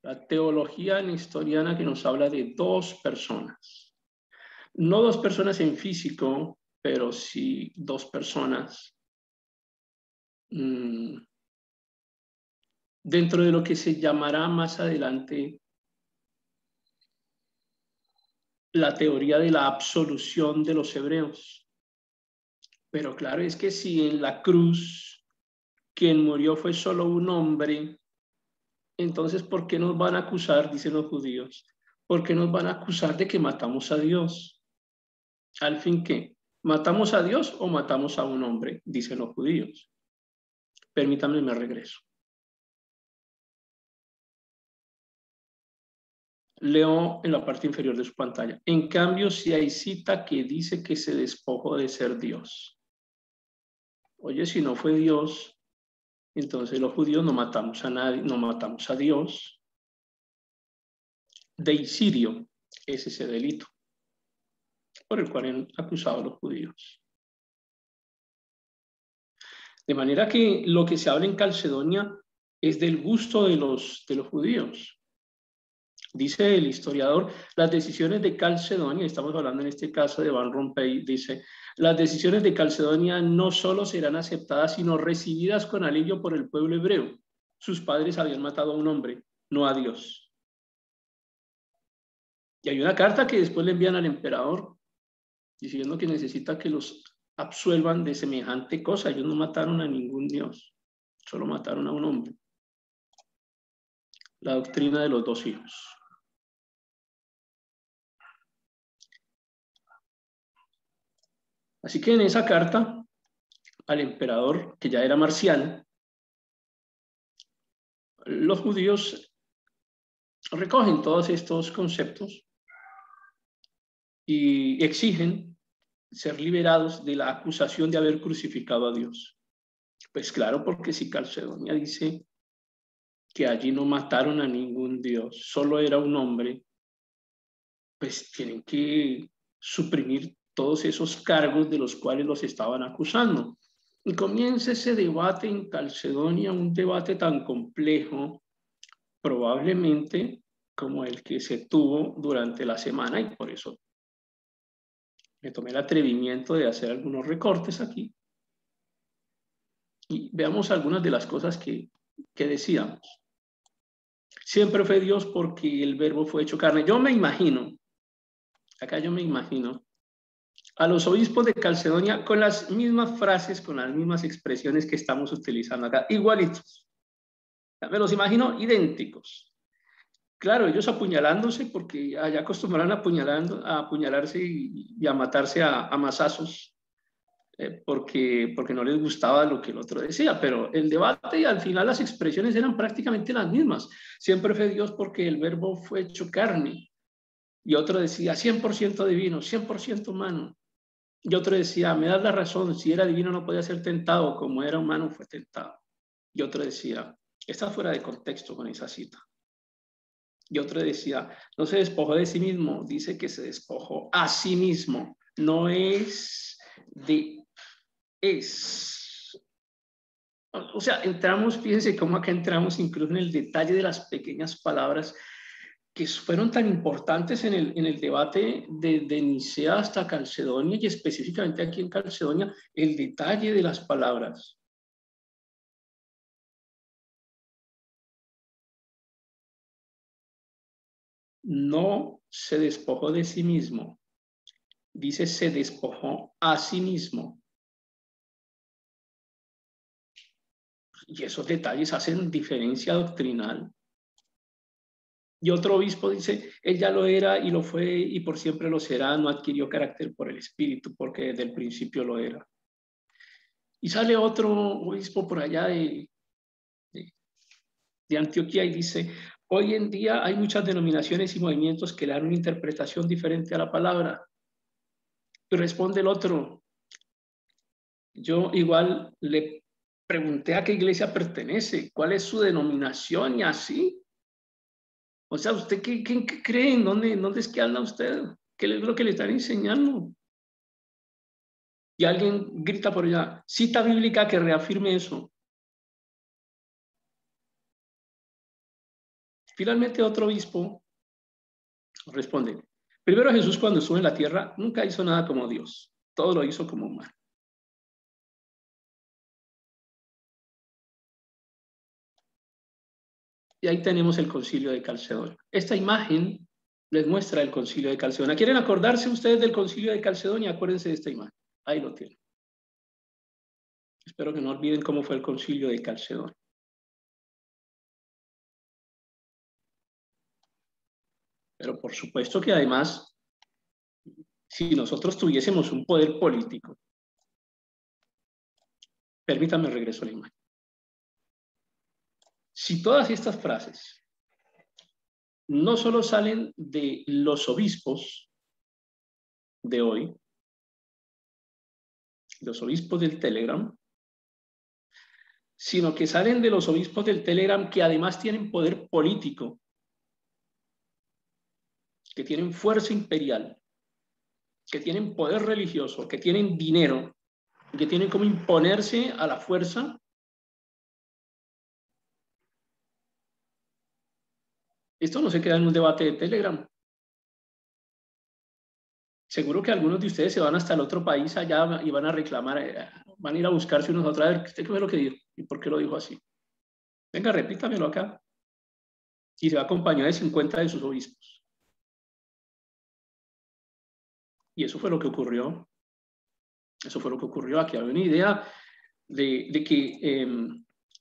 La teología nestoriana que nos habla de dos personas. No dos personas en físico, pero sí dos personas dentro de lo que se llamará más adelante la teoría de la absolución de los hebreos. Pero claro, es que si en la cruz quien murió fue solo un hombre, entonces ¿por qué nos van a acusar, dicen los judíos? ¿Por qué nos van a acusar de que matamos a Dios? ¿Al fin qué? ¿Matamos a Dios o matamos a un hombre? Dicen los judíos. Permítanme, me regreso. Leo en la parte inferior de su pantalla. En cambio, si hay cita que dice que se despojó de ser Dios. Oye, si no fue Dios, entonces los judíos no matamos a nadie, no matamos a Dios. Deicidio es ese delito por el cual han acusado a los judíos. De manera que lo que se habla en Calcedonia es del gusto de los judíos. Dice el historiador, las decisiones de Calcedonia, estamos hablando en este caso de Van Rompuy, dice, las decisiones de Calcedonia no solo serán aceptadas, sino recibidas con alivio por el pueblo hebreo. Sus padres habían matado a un hombre, no a Dios. Y hay una carta que después le envían al emperador diciendo que necesita que los absuelvan de semejante cosa. Ellos no mataron a ningún Dios, solo mataron a un hombre. La doctrina de los dos hijos. Así que en esa carta al emperador, que ya era marcial, los judíos recogen todos estos conceptos y exigen ser liberados de la acusación de haber crucificado a Dios. Pues claro, porque si Calcedonia dice que allí no mataron a ningún Dios, solo era un hombre, pues tienen que suprimir todos esos cargos de los cuales los estaban acusando. Y comienza ese debate en Calcedonia, un debate tan complejo, probablemente como el que se tuvo durante la semana, y por eso me tomé el atrevimiento de hacer algunos recortes aquí. Y veamos algunas de las cosas que decíamos. Siempre fue Dios porque el verbo fue hecho carne. Yo me imagino a los obispos de Calcedonia con las mismas frases, con las mismas expresiones que estamos utilizando acá, igualitos. Me los imagino idénticos. Claro, ellos apuñalándose porque allá acostumbraron a apuñalarse y a matarse a mazazos porque no les gustaba lo que el otro decía, pero el debate y al final las expresiones eran prácticamente las mismas. Siempre fue Dios porque el verbo fue hecho carne. Y otro decía 100% divino, 100% humano. Y otro decía, me das la razón, si era divino no podía ser tentado, como era humano fue tentado. Y otro decía, está fuera de contexto con esa cita. Y otro decía, no se despojó de sí mismo, dice que se despojó a sí mismo. No es de... es... O sea, entramos, fíjense cómo acá entramos incluso en el detalle de las pequeñas palabras que fueron tan importantes en el debate de Nicea hasta Calcedonia, y específicamente aquí en Calcedonia, el detalle de las palabras. No se despojó de sí mismo. Dice, se despojó a sí mismo. Y esos detalles hacen diferencia doctrinal. Y otro obispo dice, él ya lo era y lo fue y por siempre lo será, no adquirió carácter por el Espíritu, porque desde el principio lo era. Y sale otro obispo por allá de Antioquía y dice, hoy en día hay muchas denominaciones y movimientos que le dan una interpretación diferente a la palabra. Y responde el otro, yo igual le pregunté a qué iglesia pertenece, cuál es su denominación y así. O sea, ¿usted qué cree? ¿En dónde es que anda usted? ¿Qué es lo que le están enseñando? Y alguien grita por allá, cita bíblica que reafirme eso. Finalmente otro obispo responde, primero Jesús cuando estuvo en la tierra nunca hizo nada como Dios, todo lo hizo como humano. Y ahí tenemos el concilio de Calcedonia. Esta imagen les muestra el concilio de Calcedonia. ¿Quieren acordarse ustedes del concilio de Calcedonia? Acuérdense de esta imagen. Ahí lo tienen. Espero que no olviden cómo fue el concilio de Calcedonia. Pero por supuesto que además, si nosotros tuviésemos un poder político, permítanme regreso a la imagen. Si todas estas frases no solo salen de los obispos de hoy, los obispos del Telegram, sino que salen de los obispos del Telegram que además tienen poder político, que tienen fuerza imperial, que tienen poder religioso, que tienen dinero, que tienen cómo imponerse a la fuerza, esto no se queda en un debate de Telegram. Seguro que algunos de ustedes se van hasta el otro país allá y van a reclamar, van a ir a buscarse unos a otros. A ver, ¿usted qué fue lo que dijo? ¿Y por qué lo dijo así? Venga, repítamelo acá. Y se va acompañado de 50 de sus obispos. Y eso fue lo que ocurrió. Eso fue lo que ocurrió. Aquí había una idea de que,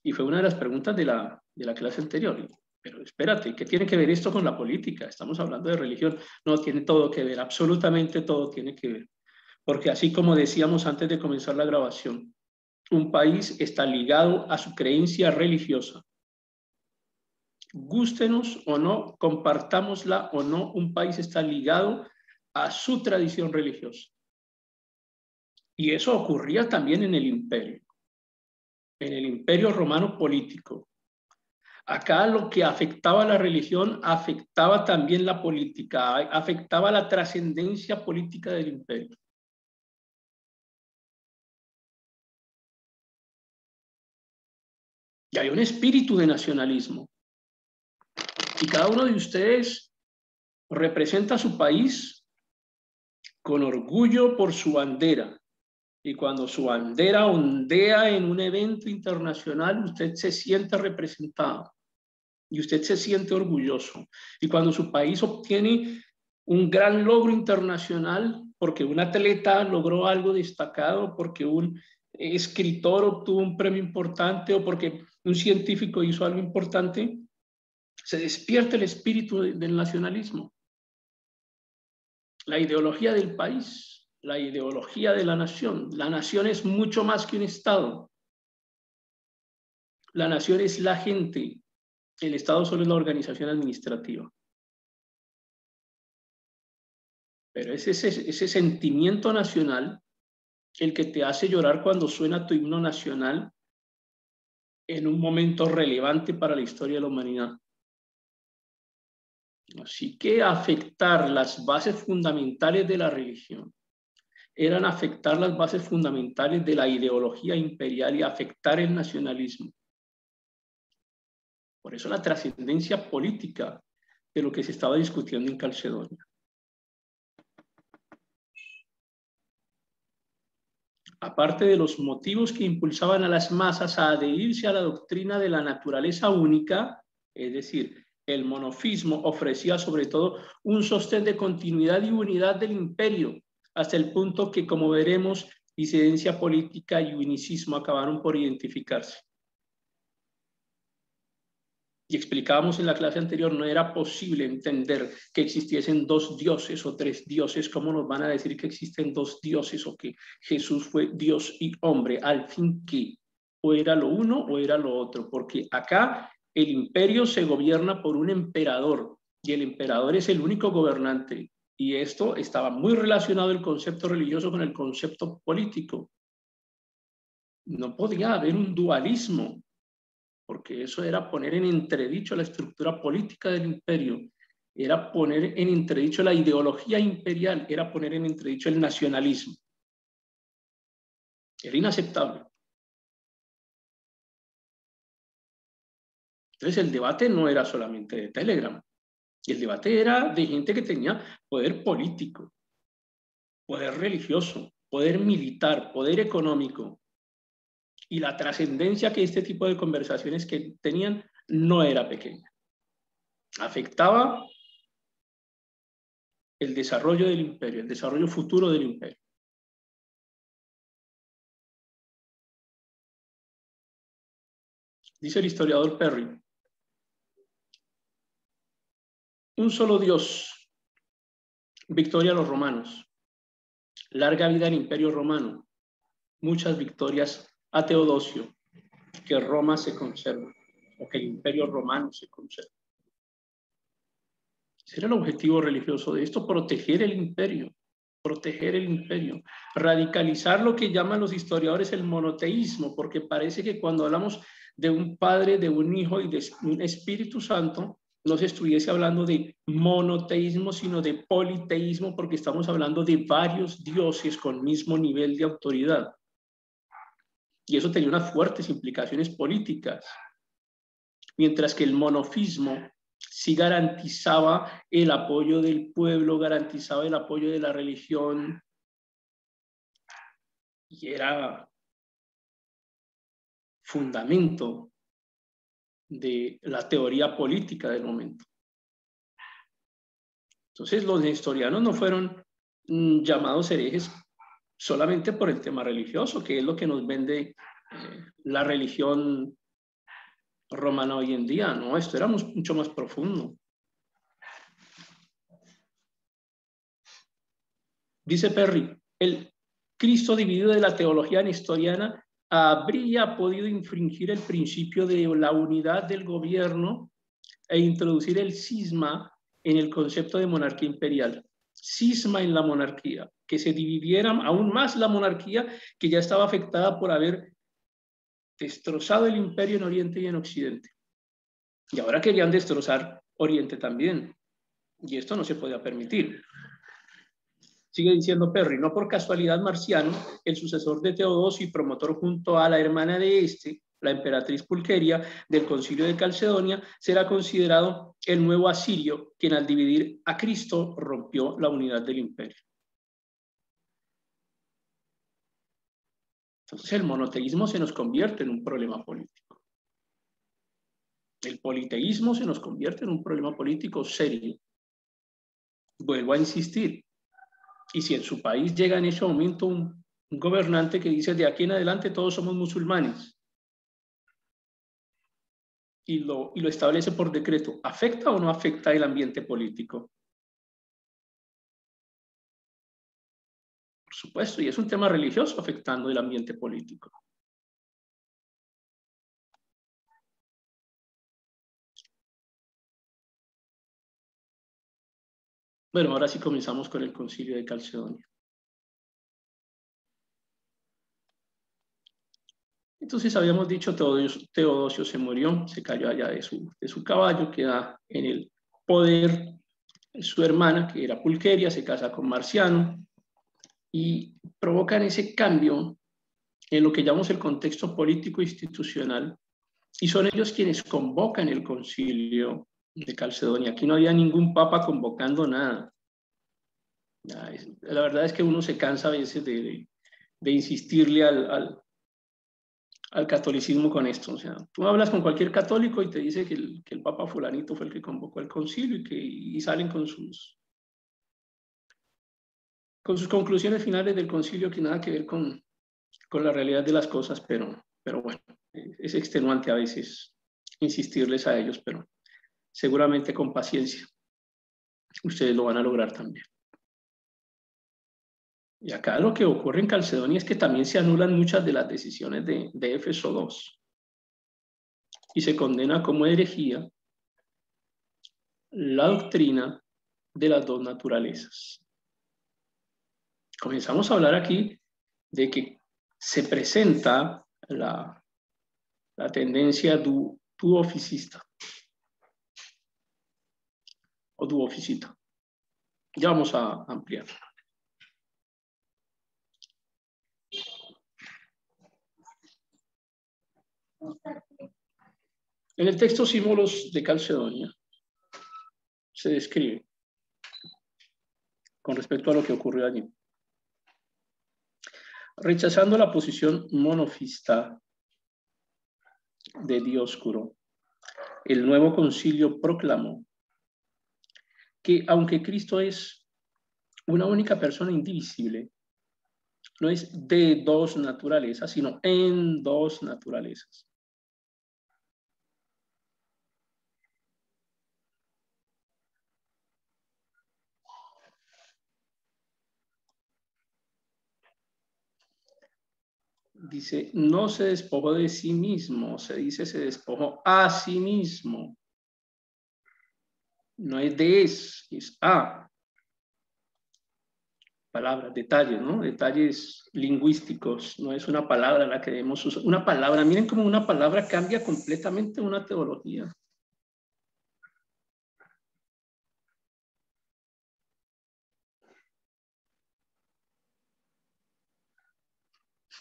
y fue una de las preguntas de la clase anterior, pero espérate, ¿qué tiene que ver esto con la política? Estamos hablando de religión. No, tiene todo que ver, absolutamente todo tiene que ver. Porque así como decíamos antes de comenzar la grabación, un país está ligado a su creencia religiosa. Gústenos o no, compartámosla o no, un país está ligado a su tradición religiosa. Y eso ocurría también en el imperio romano político. Acá lo que afectaba a la religión afectaba también la política, afectaba la trascendencia política del imperio. Y hay un espíritu de nacionalismo. Y cada uno de ustedes representa a su país con orgullo por su bandera. Y cuando su bandera ondea en un evento internacional, usted se siente representado y usted se siente orgulloso. Y cuando su país obtiene un gran logro internacional, porque un atleta logró algo destacado, porque un escritor obtuvo un premio importante o porque un científico hizo algo importante, se despierta el espíritu del nacionalismo. La ideología del país, la ideología de la nación. La nación es mucho más que un Estado. La nación es la gente. El Estado solo es la organización administrativa. Pero es ese sentimiento nacional el que te hace llorar cuando suena tu himno nacional en un momento relevante para la historia de la humanidad. Así que afectar las bases fundamentales de la religión eran afectar las bases fundamentales de la ideología imperial y afectar el nacionalismo. Por eso la trascendencia política de lo que se estaba discutiendo en Calcedonia. Aparte de los motivos que impulsaban a las masas a adherirse a la doctrina de la naturaleza única, es decir, el monofismo ofrecía sobre todo un sostén de continuidad y unidad del imperio, hasta el punto que, como veremos, disidencia política y unicismo acabaron por identificarse. Y explicábamos en la clase anterior, no era posible entender que existiesen dos dioses o tres dioses. ¿Cómo nos van a decir que existen dos dioses o que Jesús fue Dios y hombre? Al fin, ¿qué? O era lo uno o era lo otro, porque acá el imperio se gobierna por un emperador y el emperador es el único gobernante. Y esto estaba muy relacionado el concepto religioso con el concepto político. No podía haber un dualismo, porque eso era poner en entredicho la estructura política del imperio, era poner en entredicho la ideología imperial, era poner en entredicho el nacionalismo. Era inaceptable. Entonces el debate no era solamente de Telegram, el debate era de gente que tenía poder político, poder religioso, poder militar, poder económico, y la trascendencia que este tipo de conversaciones que tenían no era pequeña. Afectaba el desarrollo del imperio, el desarrollo futuro del imperio. Dice el historiador Perry, un solo Dios, victoria a los romanos, larga vida al imperio romano, muchas victorias a Teodosio, que Roma se conserva, o que el imperio romano se conserva. Ese era el objetivo religioso de esto, proteger el imperio, radicalizar lo que llaman los historiadores el monoteísmo, porque parece que cuando hablamos de un Padre, de un Hijo y de un Espíritu Santo, no se estuviese hablando de monoteísmo, sino de politeísmo, porque estamos hablando de varios dioses con mismo nivel de autoridad. Y eso tenía unas fuertes implicaciones políticas. Mientras que el monofismo sí garantizaba el apoyo del pueblo, garantizaba el apoyo de la religión, y era fundamento de la teoría política del momento. Entonces los nestorianos no fueron llamados herejes solamente por el tema religioso, que es lo que nos vende la religión romana hoy en día. No, esto era mucho más profundo. Dice Perry, el Cristo dividido de la teología nestoriana habría podido infringir el principio de la unidad del gobierno e introducir el cisma en el concepto de monarquía imperial. Cisma en la monarquía, que se dividiera aún más la monarquía, que ya estaba afectada por haber destrozado el imperio en Oriente y en Occidente. Y ahora querían destrozar Oriente también. Y esto no se podía permitir. Sigue diciendo Perry, no por casualidad Marciano, el sucesor de Teodosio y promotor junto a la hermana de este, la emperatriz Pulqueria, del concilio de Calcedonia, será considerado el nuevo asirio, quien al dividir a Cristo rompió la unidad del imperio. Entonces el monoteísmo se nos convierte en un problema político. El politeísmo se nos convierte en un problema político serio. Vuelvo a insistir. Y si en su país llega en ese momento un gobernante que dice de aquí en adelante todos somos musulmanes y lo establece por decreto, ¿afecta o no afecta el ambiente político? Por supuesto, y es un tema religioso afectando el ambiente político. Bueno, ahora sí comenzamos con el concilio de Calcedonia. Entonces habíamos dicho, Teodosio se murió, se cayó allá de su caballo, queda en el poder su hermana, que era Pulqueria, se casa con Marciano y provocan ese cambio en lo que llamamos el contexto político institucional, y son ellos quienes convocan el concilio de Calcedonia. Aquí no había ningún papa convocando nada. La verdad es que uno se cansa a veces de insistirle al catolicismo con esto. O sea, tú hablas con cualquier católico y te dice que el papa fulanito fue el que convocó el concilio y salen con sus conclusiones finales del concilio que nada que ver con la realidad de las cosas, pero bueno, es extenuante a veces insistirles a ellos, pero seguramente con paciencia ustedes lo van a lograr también. Y acá lo que ocurre en Calcedonia es que también se anulan muchas de las decisiones de Éfeso 2 y se condena como herejía la doctrina de las dos naturalezas. Comenzamos a hablar aquí de que se presenta la tendencia duoficista o duoficita. Ya vamos a ampliar. En el texto Símbolos de Calcedonia se describe con respecto a lo que ocurrió allí. Rechazando la posición monofista de Dioscuro, el nuevo concilio proclamó que aunque Cristo es una única persona indivisible, no es de dos naturalezas, sino en dos naturalezas. Dice, no se despojó de sí mismo, se dice se despojó a sí mismo. No es de es a. Palabras, detalles, ¿no? Detalles lingüísticos, no es una palabra la que debemos usar. Una palabra, miren cómo una palabra cambia completamente una teología.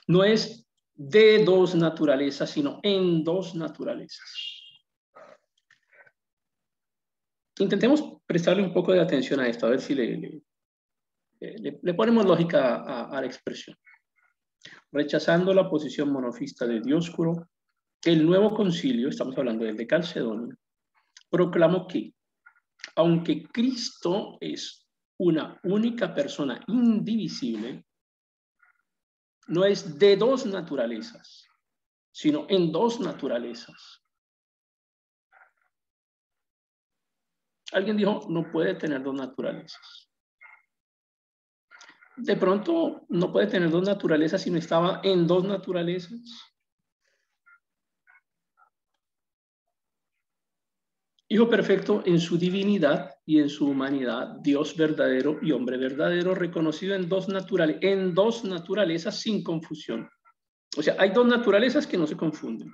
No es de dos naturalezas, sino en dos naturalezas. Intentemos prestarle un poco de atención a esto, a ver si le ponemos lógica a la expresión. Rechazando la posición monofista de Dioscuro, el nuevo concilio, estamos hablando del de Calcedonia, proclamó que, aunque Cristo es una única persona indivisible, no es de dos naturalezas, sino en dos naturalezas. Alguien dijo, no puede tener dos naturalezas. De pronto, no puede tener dos naturalezas si no estaba en dos naturalezas. Hijo perfecto en su divinidad y en su humanidad, Dios verdadero y hombre verdadero, reconocido en dos naturalezas sin confusión. O sea, hay dos naturalezas que no se confunden.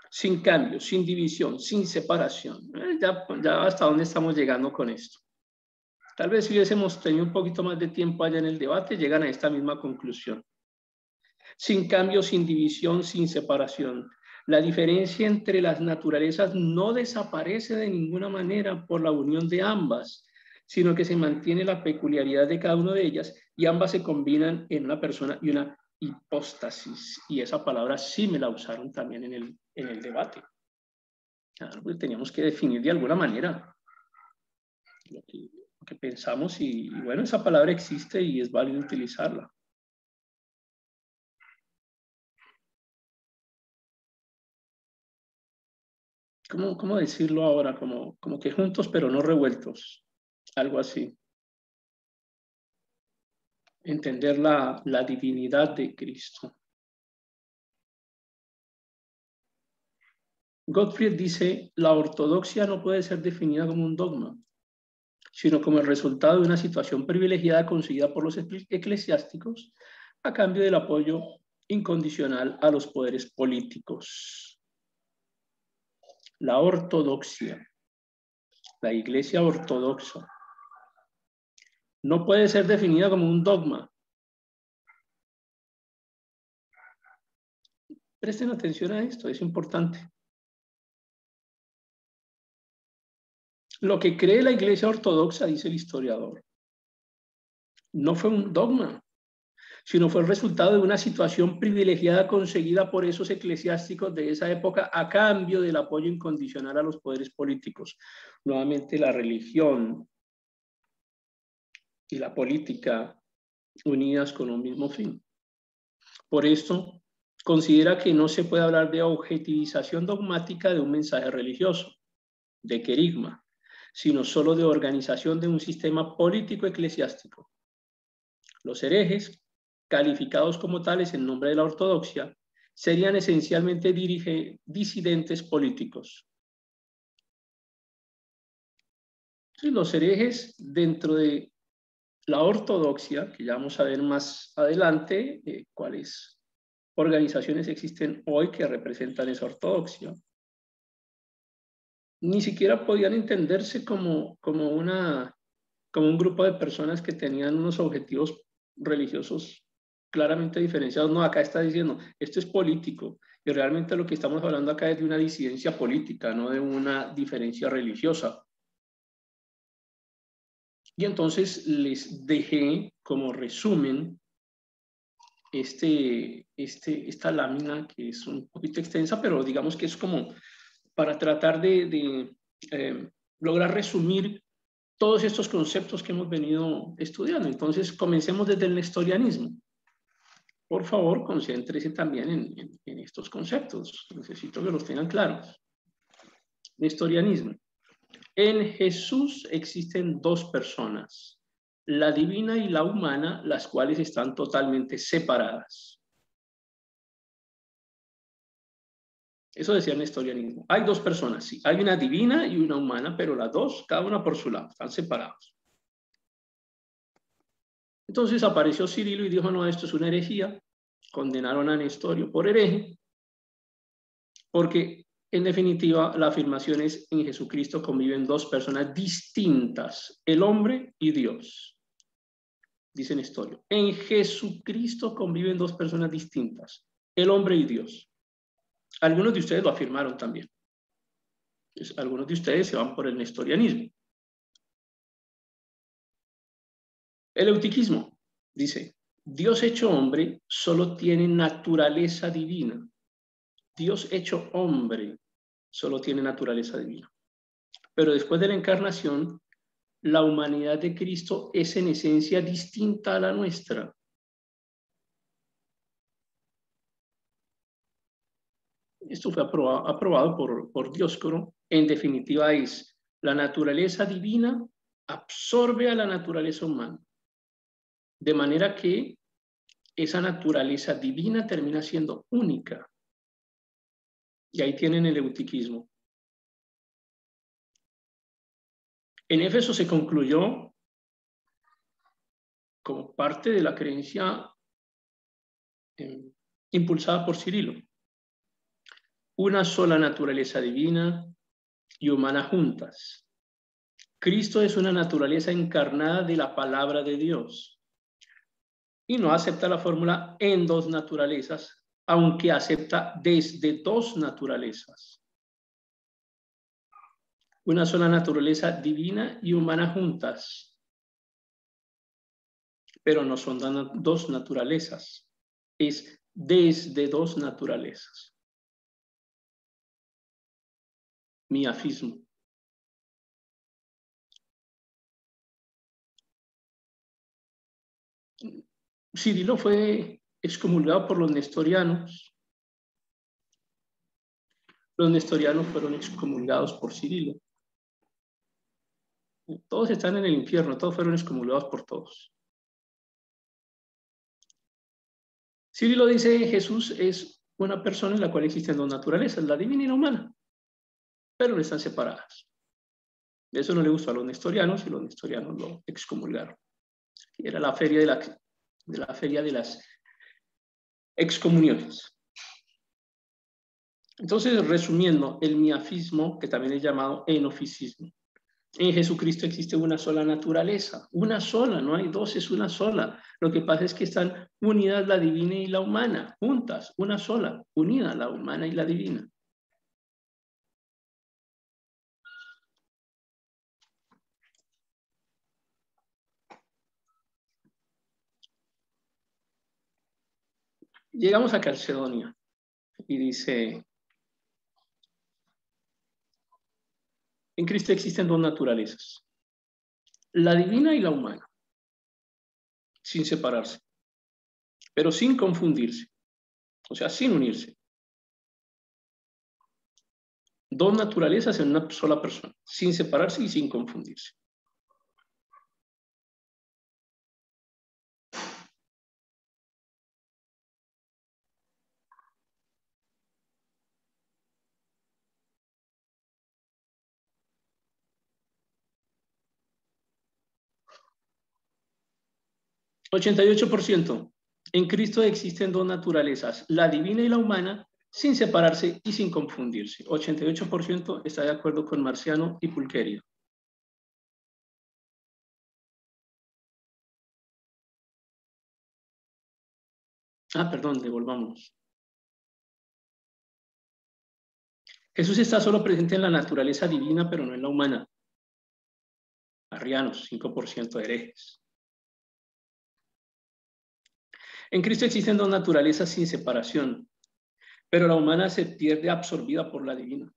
Sin cambio, sin división, sin separación. Ya hasta dónde estamos llegando con esto. Tal vez si hubiésemos tenido un poquito más de tiempo allá en el debate, llegan a esta misma conclusión. Sin cambio, sin división, sin separación. La diferencia entre las naturalezas no desaparece de ninguna manera por la unión de ambas, sino que se mantiene la peculiaridad de cada una de ellas y ambas se combinan en una persona y una hipóstasis. Y esa palabra sí me la usaron también en el debate. Claro, pues teníamos que definir de alguna manera lo que pensamos y bueno, esa palabra existe y es válido utilizarla. ¿Cómo decirlo ahora? Como que juntos pero no revueltos, algo así. Entender la divinidad de Cristo. Gottfried dice, la ortodoxia no puede ser definida como un dogma, sino como el resultado de una situación privilegiada conseguida por los eclesiásticos a cambio del apoyo incondicional a los poderes políticos. La ortodoxia, la iglesia ortodoxa, no puede ser definida como un dogma. Presten atención a esto, es importante. Lo que cree la Iglesia Ortodoxa, dice el historiador, no fue un dogma, sino fue el resultado de una situación privilegiada conseguida por esos eclesiásticos de esa época a cambio del apoyo incondicional a los poderes políticos. Nuevamente la religión y la política unidas con un mismo fin. Por esto, considera que no se puede hablar de objetivización dogmática de un mensaje religioso, de querigma, sino solo de organización de un sistema político eclesiástico. Los herejes, calificados como tales en nombre de la ortodoxia, serían esencialmente disidentes políticos. Entonces, los herejes dentro de la ortodoxia, que ya vamos a ver más adelante cuáles organizaciones existen hoy que representan esa ortodoxia, ni siquiera podían entenderse como un grupo de personas que tenían unos objetivos religiosos claramente diferenciados. No, acá está diciendo, esto es político, y realmente lo que estamos hablando acá es de una disidencia política, no de una diferencia religiosa. Y entonces les dejé como resumen esta lámina que es un poquito extensa, pero digamos que es como para tratar de lograr resumir todos estos conceptos que hemos venido estudiando. Entonces, comencemos desde el nestorianismo. Por favor, concéntrese también en estos conceptos. Necesito que los tengan claros. Nestorianismo. En Jesús existen dos personas, la divina y la humana, las cuales están totalmente separadas. Eso decía el nestorianismo. Hay dos personas, sí. Hay una divina y una humana, pero las dos, cada una por su lado, están separados. Entonces apareció Cirilo y dijo, no, esto es una herejía. Condenaron a Nestorio por hereje, porque en definitiva la afirmación es en Jesucristo conviven dos personas distintas, el hombre y Dios. Dice Nestorio, en Jesucristo conviven dos personas distintas, el hombre y Dios. Algunos de ustedes lo afirmaron también. Entonces, algunos de ustedes se van por el nestorianismo. El eutiquismo dice, Dios hecho hombre solo tiene naturaleza divina. Dios hecho hombre solo tiene naturaleza divina. Pero después de la encarnación, la humanidad de Cristo es en esencia distinta a la nuestra. Esto fue aprobado por Dioscoro. En definitiva es, la naturaleza divina absorbe a la naturaleza humana. De manera que esa naturaleza divina termina siendo única. Y ahí tienen el eutiquismo. En Éfeso se concluyó como parte de la creencia impulsada por Cirilo. Una sola naturaleza divina y humana juntas. Cristo es una naturaleza encarnada de la palabra de Dios y no acepta la fórmula en dos naturalezas, aunque acepta desde dos naturalezas. Una sola naturaleza divina y humana juntas, pero no son dos naturalezas, es desde dos naturalezas. Miafismo. Cirilo fue excomulgado por los nestorianos. Los nestorianos fueron excomulgados por Cirilo. Todos están en el infierno, todos fueron excomulgados por todos. Cirilo dice que Jesús es una persona en la cual existen dos naturalezas, la divina y la humana, pero no están separadas. De eso no le gustó a los nestorianos y los nestorianos lo excomulgaron. Era la feria de las excomuniones. Entonces, resumiendo, el miafismo, que también es llamado enofisismo. En Jesucristo existe una sola naturaleza, una sola, no hay dos, es una sola. Lo que pasa es que están unidas la divina y la humana, juntas, una sola, unida la humana y la divina. Llegamos a Calcedonia y dice, en Cristo existen dos naturalezas, la divina y la humana, sin separarse, pero sin confundirse, o sea, sin unirse. Dos naturalezas en una sola persona, sin separarse y sin confundirse. %. En Cristo existen dos naturalezas, la divina y la humana, sin separarse y sin confundirse. 88% está de acuerdo con Marciano y Pulcheria. Perdón, devolvamos. Jesús está solo presente en la naturaleza divina, pero no en la humana. Arrianos, 5% herejes. En Cristo existen dos naturalezas sin separación, pero la humana se pierde absorbida por la divina.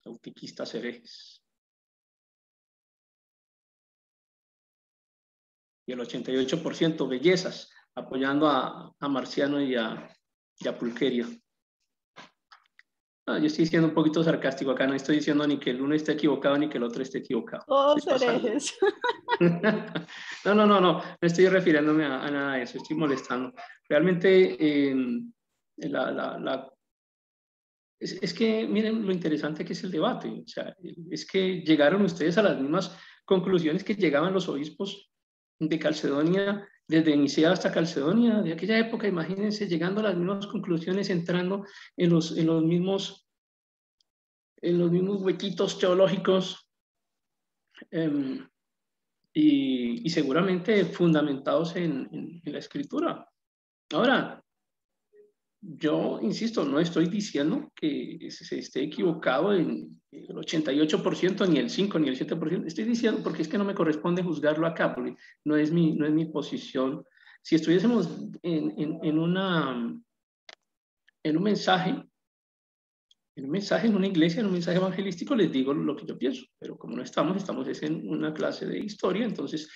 Autiquistas herejes. Y el 88% bellezas, apoyando a Marciano y a Pulcheria. Yo estoy siendo un poquito sarcástico acá, no estoy diciendo ni que el uno esté equivocado ni que el otro esté equivocado. Todos herejes. No estoy refiriéndome a nada de eso, estoy molestando. Realmente, es que miren lo interesante que es el debate, o sea, es que llegaron ustedes a las mismas conclusiones que llegaban los obispos de Calcedonia, desde Nicea hasta Calcedonia, de aquella época, imagínense, llegando a las mismas conclusiones, entrando en los mismos huequitos teológicos y seguramente fundamentados en la Escritura. Ahora, yo insisto, no estoy diciendo que se esté equivocado en el 88%, ni el 5%, ni el 7%. Estoy diciendo, porque es que no me corresponde juzgarlo acá, porque no es mi posición. Si estuviésemos en un mensaje, en una iglesia, en un mensaje evangelístico, les digo lo que yo pienso, pero como no estamos en una clase de historia, entonces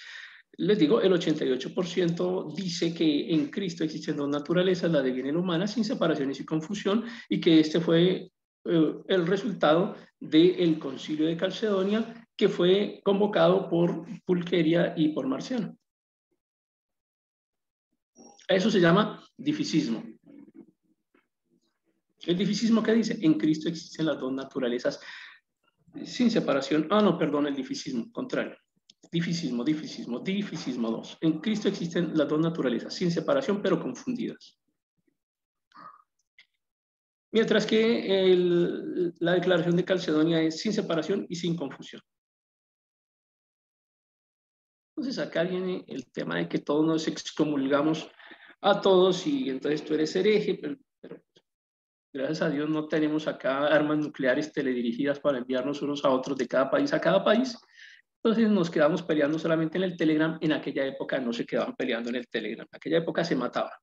les digo, el 88% dice que en Cristo existen dos naturalezas, la divina y la humana, sin separaciones y confusión, y que este fue el resultado del Concilio de Calcedonia, que fue convocado por Pulcheria y por Marciano. Eso se llama dificismo. ¿El dificismo qué dice? En Cristo existen las dos naturalezas sin separación. El dificismo, contrario. Dificismo 2. En Cristo existen las dos naturalezas, sin separación, pero confundidas. Mientras que la declaración de Calcedonia es sin separación y sin confusión. Entonces acá viene el tema de que todos nos excomulgamos a todos y entonces tú eres hereje, pero gracias a Dios no tenemos acá armas nucleares teledirigidas para enviarnos unos a otros de cada país a cada país. Entonces nos quedamos peleando solamente en el Telegram. En aquella época no se quedaban peleando en el Telegram. En aquella época se mataban.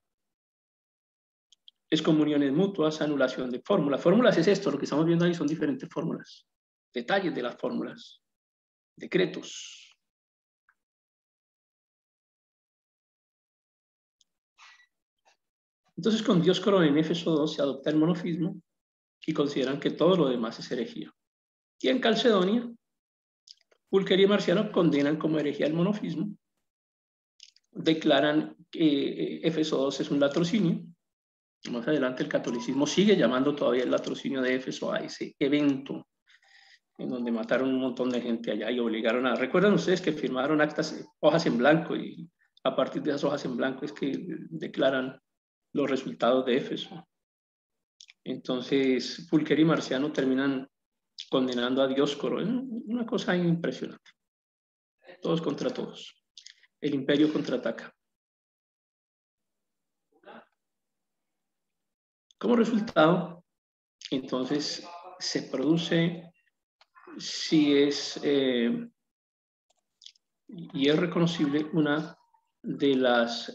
Excomuniones mutuas, anulación de fórmulas. Fórmulas es esto, lo que estamos viendo ahí son diferentes fórmulas. Detalles de las fórmulas. Decretos. Entonces con Dioscoro en Éfeso 2 se adopta el monofismo y consideran que todo lo demás es herejía. Y en Calcedonia, Pulcheria y Marciano condenan como herejía el monofismo, declaran que Éfeso 2 es un latrocinio. Más adelante el catolicismo sigue llamando todavía el latrocinio de Éfeso a ese evento en donde mataron un montón de gente allá y obligaron a... ¿Recuerdan ustedes que firmaron hojas en blanco y a partir de esas hojas en blanco es que declaran los resultados de Éfeso? Entonces Pulcheria y Marciano terminan condenando a Dioscoro. Es una cosa impresionante. Todos contra todos. El imperio contraataca. Como resultado, entonces se produce, si es, y es reconocible, una de las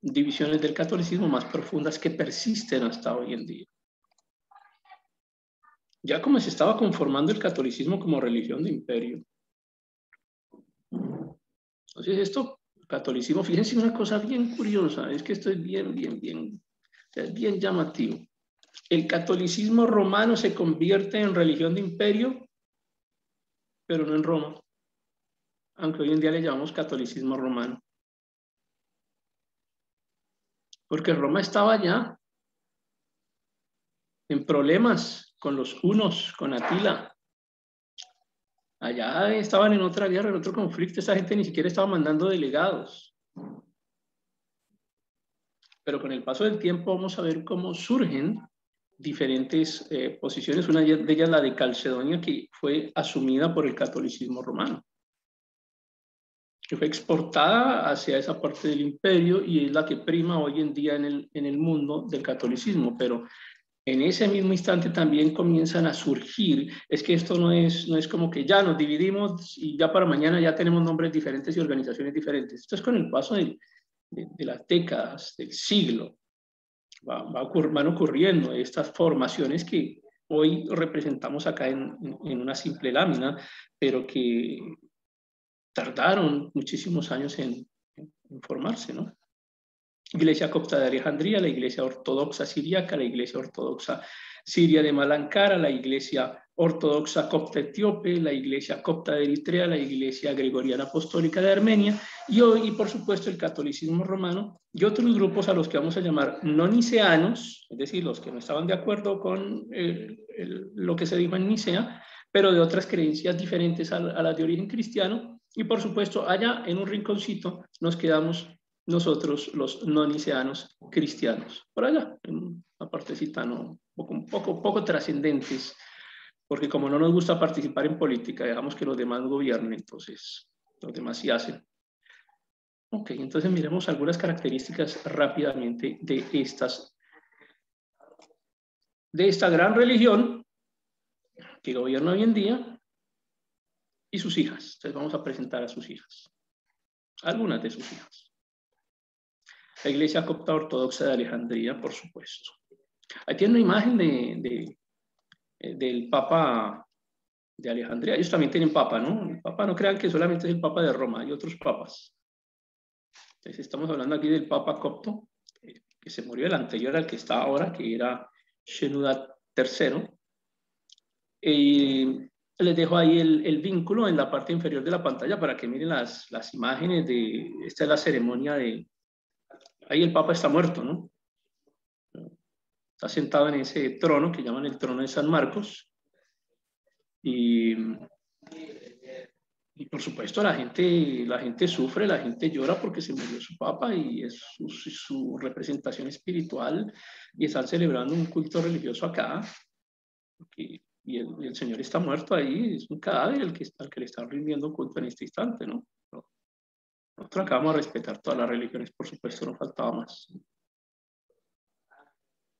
divisiones del catolicismo más profundas que persisten hasta hoy en día. Ya como se estaba conformando el catolicismo como religión de imperio. Entonces esto, catolicismo, fíjense una cosa bien curiosa, es que esto es es bien llamativo. El catolicismo romano se convierte en religión de imperio, pero no en Roma, aunque hoy en día le llamamos catolicismo romano. Porque Roma estaba ya en problemas con los hunos, con Atila. Allá estaban en otra guerra, en otro conflicto. Esa gente ni siquiera estaba mandando delegados. Pero con el paso del tiempo vamos a ver cómo surgen diferentes posiciones. Una de ellas, la de Calcedonia, que fue asumida por el catolicismo romano, que fue exportada hacia esa parte del imperio y es la que prima hoy en día en el mundo del catolicismo. Pero en ese mismo instante también comienzan a surgir, es que esto no es como que ya nos dividimos y ya para mañana ya tenemos nombres diferentes y organizaciones diferentes. Esto es con el paso de las décadas, del siglo. Van ocurriendo estas formaciones que hoy representamos acá en una simple lámina, pero que tardaron muchísimos años en formarse, ¿no? Iglesia Copta de Alejandría, la Iglesia Ortodoxa Siriaca, la Iglesia Ortodoxa Siria de Malankara, la Iglesia Ortodoxa Copta Etíope, la Iglesia Copta de Eritrea, la Iglesia Gregoriana Apostólica de Armenia y hoy, por supuesto, el catolicismo romano y otros grupos a los que vamos a llamar no niceanos, es decir, los que no estaban de acuerdo con lo que se dijo en Nicea, pero de otras creencias diferentes a las de origen cristiano. Y, por supuesto, allá en un rinconcito nos quedamos nosotros los no niceanos cristianos, por allá, en una partecita un poco trascendentes, porque como no nos gusta participar en política, dejamos que los demás gobiernen, entonces los demás sí hacen. Ok, entonces miremos algunas características rápidamente de esta gran religión que gobierna hoy en día y sus hijas. Entonces vamos a presentar a sus hijas, algunas de sus hijas. La Iglesia Copta Ortodoxa de Alejandría, por supuesto. Ahí tiene una imagen del Papa de Alejandría. Ellos también tienen Papa, ¿no? El Papa, no crean que solamente es el Papa de Roma, hay otros papas. Entonces estamos hablando aquí del Papa Copto, que se murió, el anterior al que está ahora, que era Shenouda III. Y les dejo ahí el vínculo en la parte inferior de la pantalla para que miren las imágenes de... Esta es la ceremonia de... Ahí el Papa está muerto, ¿no? Está sentado en ese trono que llaman el trono de San Marcos. Y por supuesto la gente sufre, la gente llora porque se murió su papa y es su representación espiritual y están celebrando un culto religioso acá. Y el Señor está muerto ahí, es un cadáver al que le están rindiendo culto en este instante, ¿no? Nosotros acá vamos a respetar todas las religiones, por supuesto, no faltaba más.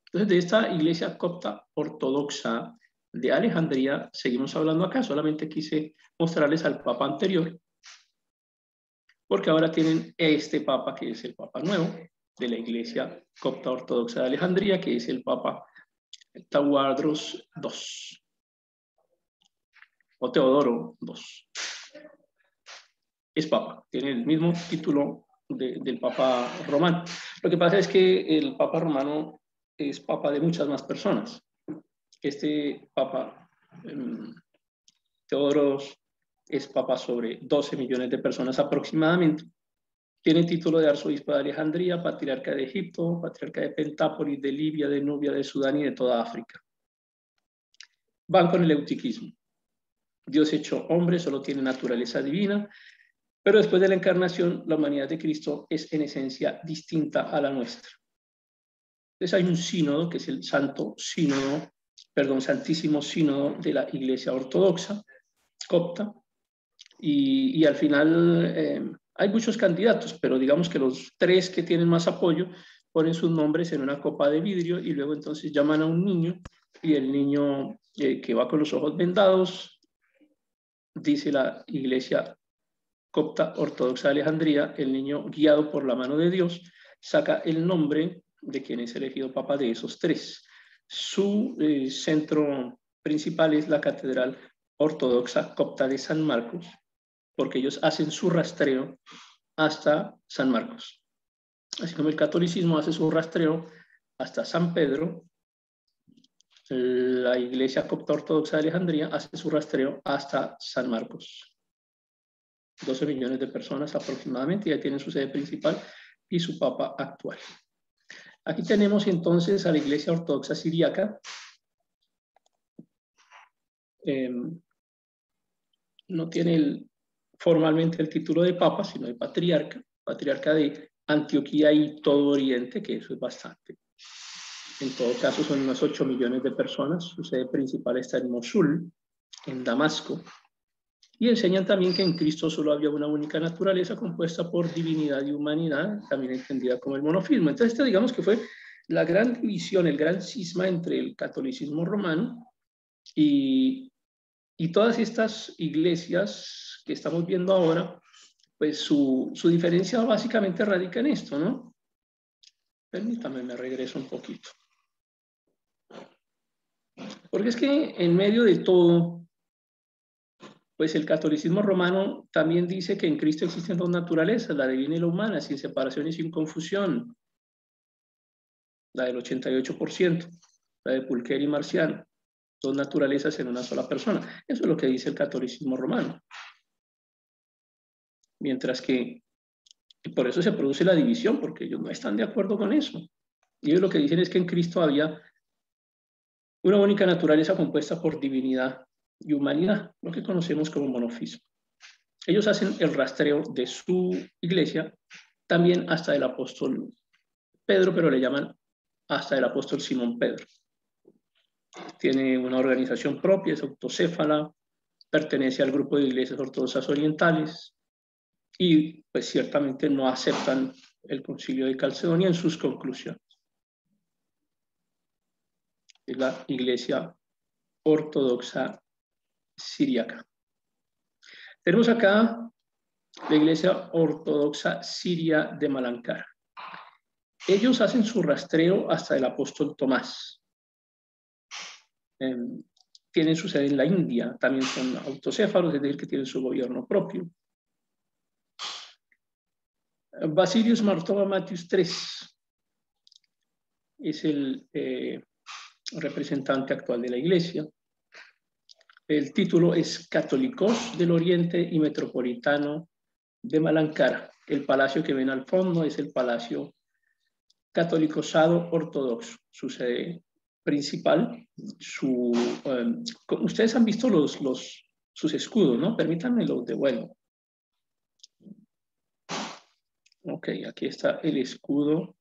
Entonces, de esta iglesia copta ortodoxa de Alejandría seguimos hablando acá. Solamente quise mostrarles al papa anterior, porque ahora tienen este papa, que es el papa nuevo de la iglesia copta ortodoxa de Alejandría, que es el papa Tawadros II, o Teodoro II. Es papa, tiene el mismo título del papa romano. Lo que pasa es que el papa romano es papa de muchas más personas. Este papa, Teodoro es papa sobre 12 millones de personas aproximadamente. Tiene título de arzobispo de Alejandría, patriarca de Egipto, patriarca de Pentápolis, de Libia, de Nubia, de Sudán y de toda África. Van con el eutiquismo. Dios hecho hombre solo tiene naturaleza divina, pero después de la encarnación, la humanidad de Cristo es en esencia distinta a la nuestra. Entonces hay un sínodo, que es el Santísimo Sínodo de la Iglesia Ortodoxa, copta, y al final hay muchos candidatos, pero digamos que los 3 que tienen más apoyo ponen sus nombres en una copa de vidrio y luego entonces llaman a un niño y el niño que va con los ojos vendados, dice la Iglesia Copta Ortodoxa de Alejandría, el niño guiado por la mano de Dios, saca el nombre de quien es elegido papa de esos tres. Su centro principal es la Catedral Ortodoxa Copta de San Marcos, porque ellos hacen su rastreo hasta San Marcos. Así como el catolicismo hace su rastreo hasta San Pedro, la Iglesia Copta Ortodoxa de Alejandría hace su rastreo hasta San Marcos. 12 millones de personas aproximadamente ya tienen su sede principal y su papa actual. Aquí tenemos entonces a la Iglesia Ortodoxa Siríaca. No tiene formalmente el título de papa, sino de patriarca de Antioquía y todo Oriente, que eso es bastante. En todo caso son unos 8 millones de personas. Su sede principal está en Mosul, en Damasco. Y enseñan también que en Cristo solo había una única naturaleza compuesta por divinidad y humanidad, también entendida como el monofismo. Entonces, digamos que fue la gran división, el gran cisma entre el catolicismo romano y todas estas iglesias que estamos viendo ahora, pues su diferencia básicamente radica en esto, ¿no? Permítame, me regreso un poquito. Porque es que en medio de todo, pues el catolicismo romano también dice que en Cristo existen dos naturalezas, la divina y la humana, sin separación y sin confusión. La del 88%, la de Pulquer y Marciano. Dos naturalezas en una sola persona. Eso es lo que dice el catolicismo romano. Mientras que, y por eso se produce la división, porque ellos no están de acuerdo con eso. Y ellos lo que dicen es que en Cristo había una única naturaleza compuesta por divinidad y humanidad, lo que conocemos como monofismo. Ellos hacen el rastreo de su iglesia también hasta el apóstol Pedro, pero le llaman hasta el apóstol Simón Pedro. Tiene una organización propia, es autocéfala, pertenece al grupo de iglesias ortodoxas orientales y pues ciertamente no aceptan el Concilio de Calcedonia en sus conclusiones. Es la Iglesia Ortodoxa Siríaca. Tenemos acá la Iglesia Ortodoxa Siria de Malankara. Ellos hacen su rastreo hasta el apóstol Tomás. Tienen su sede en la India, también son autocéfalos, es decir, que tienen su gobierno propio. Basilius Martova Matius III es el representante actual de la Iglesia. El título es Católicos del Oriente y Metropolitano de Malankara. El palacio que ven al fondo es el Palacio Catolicosado Ortodoxo, su sede principal. Ustedes han visto sus escudos, ¿no? Permítanme los devuelvo. Ok, aquí está el escudo,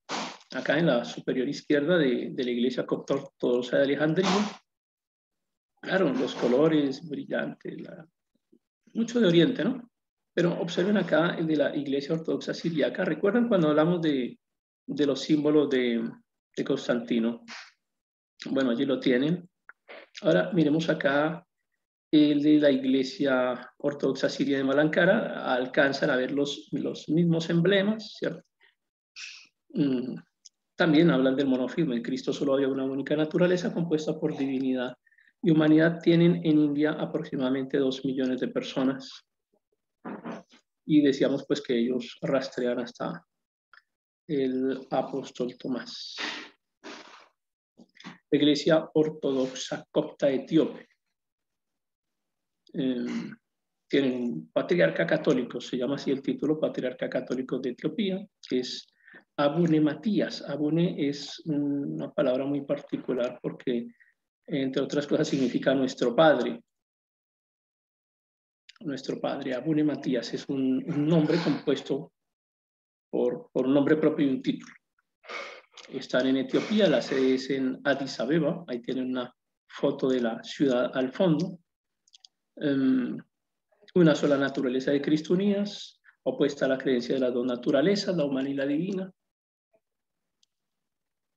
acá en la superior izquierda de la Iglesia Copta Ortodoxa de Alejandría. Claro, los colores brillantes, mucho de Oriente, ¿no? Pero observen acá el de la Iglesia Ortodoxa Siríaca. ¿Recuerdan cuando hablamos de los símbolos de Constantino? Bueno, allí lo tienen. Ahora miremos acá el de la Iglesia Ortodoxa Siria de Malankara. Alcanzan a ver los mismos emblemas, ¿cierto? También hablan del monofismo. En Cristo solo había una única naturaleza compuesta por divinidad y humanidad. Tienen en India aproximadamente 2 millones de personas. Y decíamos pues que ellos rastrean hasta el apóstol Tomás. La Iglesia Ortodoxa Copta Etíope. Tienen un patriarca católico, se llama así el título, patriarca católico de Etiopía, que es Abune Matías. Abune es una palabra muy particular porque, entre otras cosas, significa nuestro padre. Nuestro padre, Abune Matías, es un nombre compuesto por un nombre propio y un título. Están en Etiopía, la sede es en Addis Abeba, ahí tienen una foto de la ciudad al fondo. Una sola naturaleza de Cristo unidas, opuesta a la creencia de las dos naturalezas, la humana y la divina.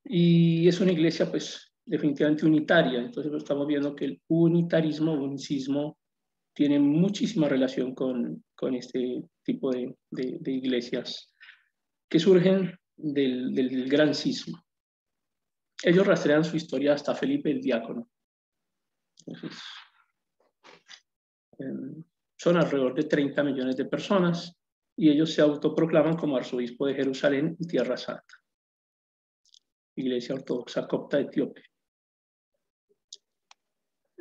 Y es una iglesia, pues, definitivamente unitaria. Entonces estamos viendo que el unicismo, tiene muchísima relación con este tipo de iglesias que surgen del gran cisma. Ellos rastrean su historia hasta Felipe el Diácono. Entonces, son alrededor de 30 millones de personas y ellos se autoproclaman como arzobispo de Jerusalén y Tierra Santa, Iglesia Ortodoxa Copta Etíope.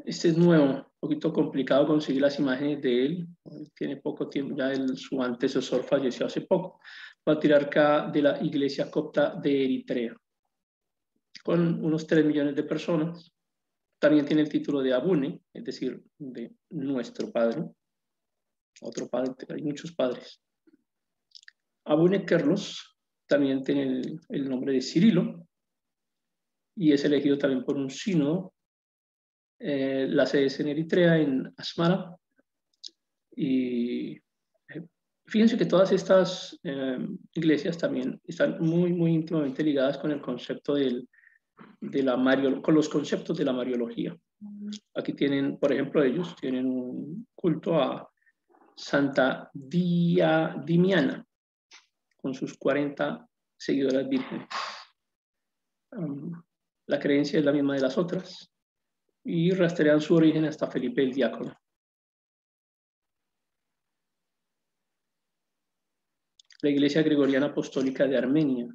Este es nuevo, un poquito complicado conseguir las imágenes de él. Tiene poco tiempo, ya su antecesor falleció hace poco. Patriarca de la Iglesia Copta de Eritrea, con unos 3 millones de personas. También tiene el título de Abune, es decir, de nuestro padre. Otro padre, hay muchos padres. Abune Kerlos también tiene el nombre de Cirilo y es elegido también por un sínodo. La sede es en Eritrea, en Asmara. Y fíjense que todas estas iglesias también están muy, muy íntimamente ligadas con el concepto con los conceptos de la Mariología. Aquí tienen, por ejemplo, ellos tienen un culto a Santa Dimiana, con sus 40 seguidoras vírgenes. La creencia es la misma de las otras y rastrean su origen hasta Felipe el Diácono. La Iglesia Gregoriana Apostólica de Armenia,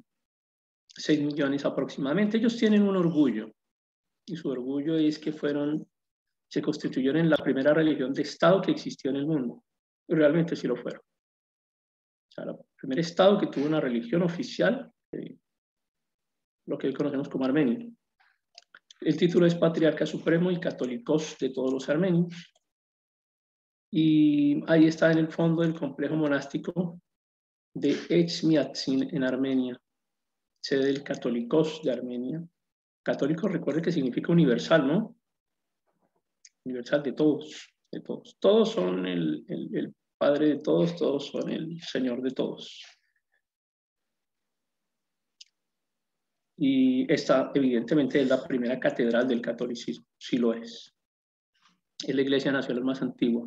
6 millones aproximadamente. Ellos tienen un orgullo y su orgullo es que se constituyeron en la primera religión de Estado que existió en el mundo. Y realmente sí lo fueron. O sea, el primer Estado que tuvo una religión oficial, lo que hoy conocemos como Armenia. El título es Patriarca Supremo y Católicos de todos los armenios. Y ahí está en el fondo el complejo monástico de Echmiadzin en Armenia, sede del Católicos de Armenia. Católico, recuerde que significa universal, ¿no? Universal de todos, de todos. Todos son el Padre de todos, todos son el Señor de todos. Y esta, evidentemente, es la primera catedral del catolicismo, sí lo es. Es la iglesia nacional más antigua.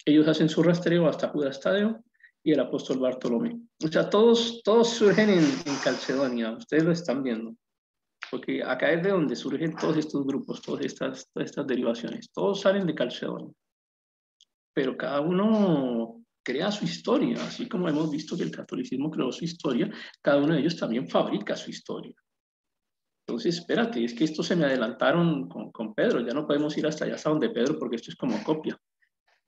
Ellos hacen su rastreo hasta Judas Tadeo y el apóstol Bartolomé. O sea, todos surgen en Calcedonia, ustedes lo están viendo. Porque acá es de donde surgen todos estos grupos, todas estas derivaciones. Todos salen de Calcedonia. Pero cada uno crea su historia, así como hemos visto que el catolicismo creó su historia, cada uno de ellos también fabrica su historia. Entonces, espérate, es que esto se me adelantaron con Pedro, ya no podemos ir hasta allá, hasta donde Pedro, porque esto es como copia.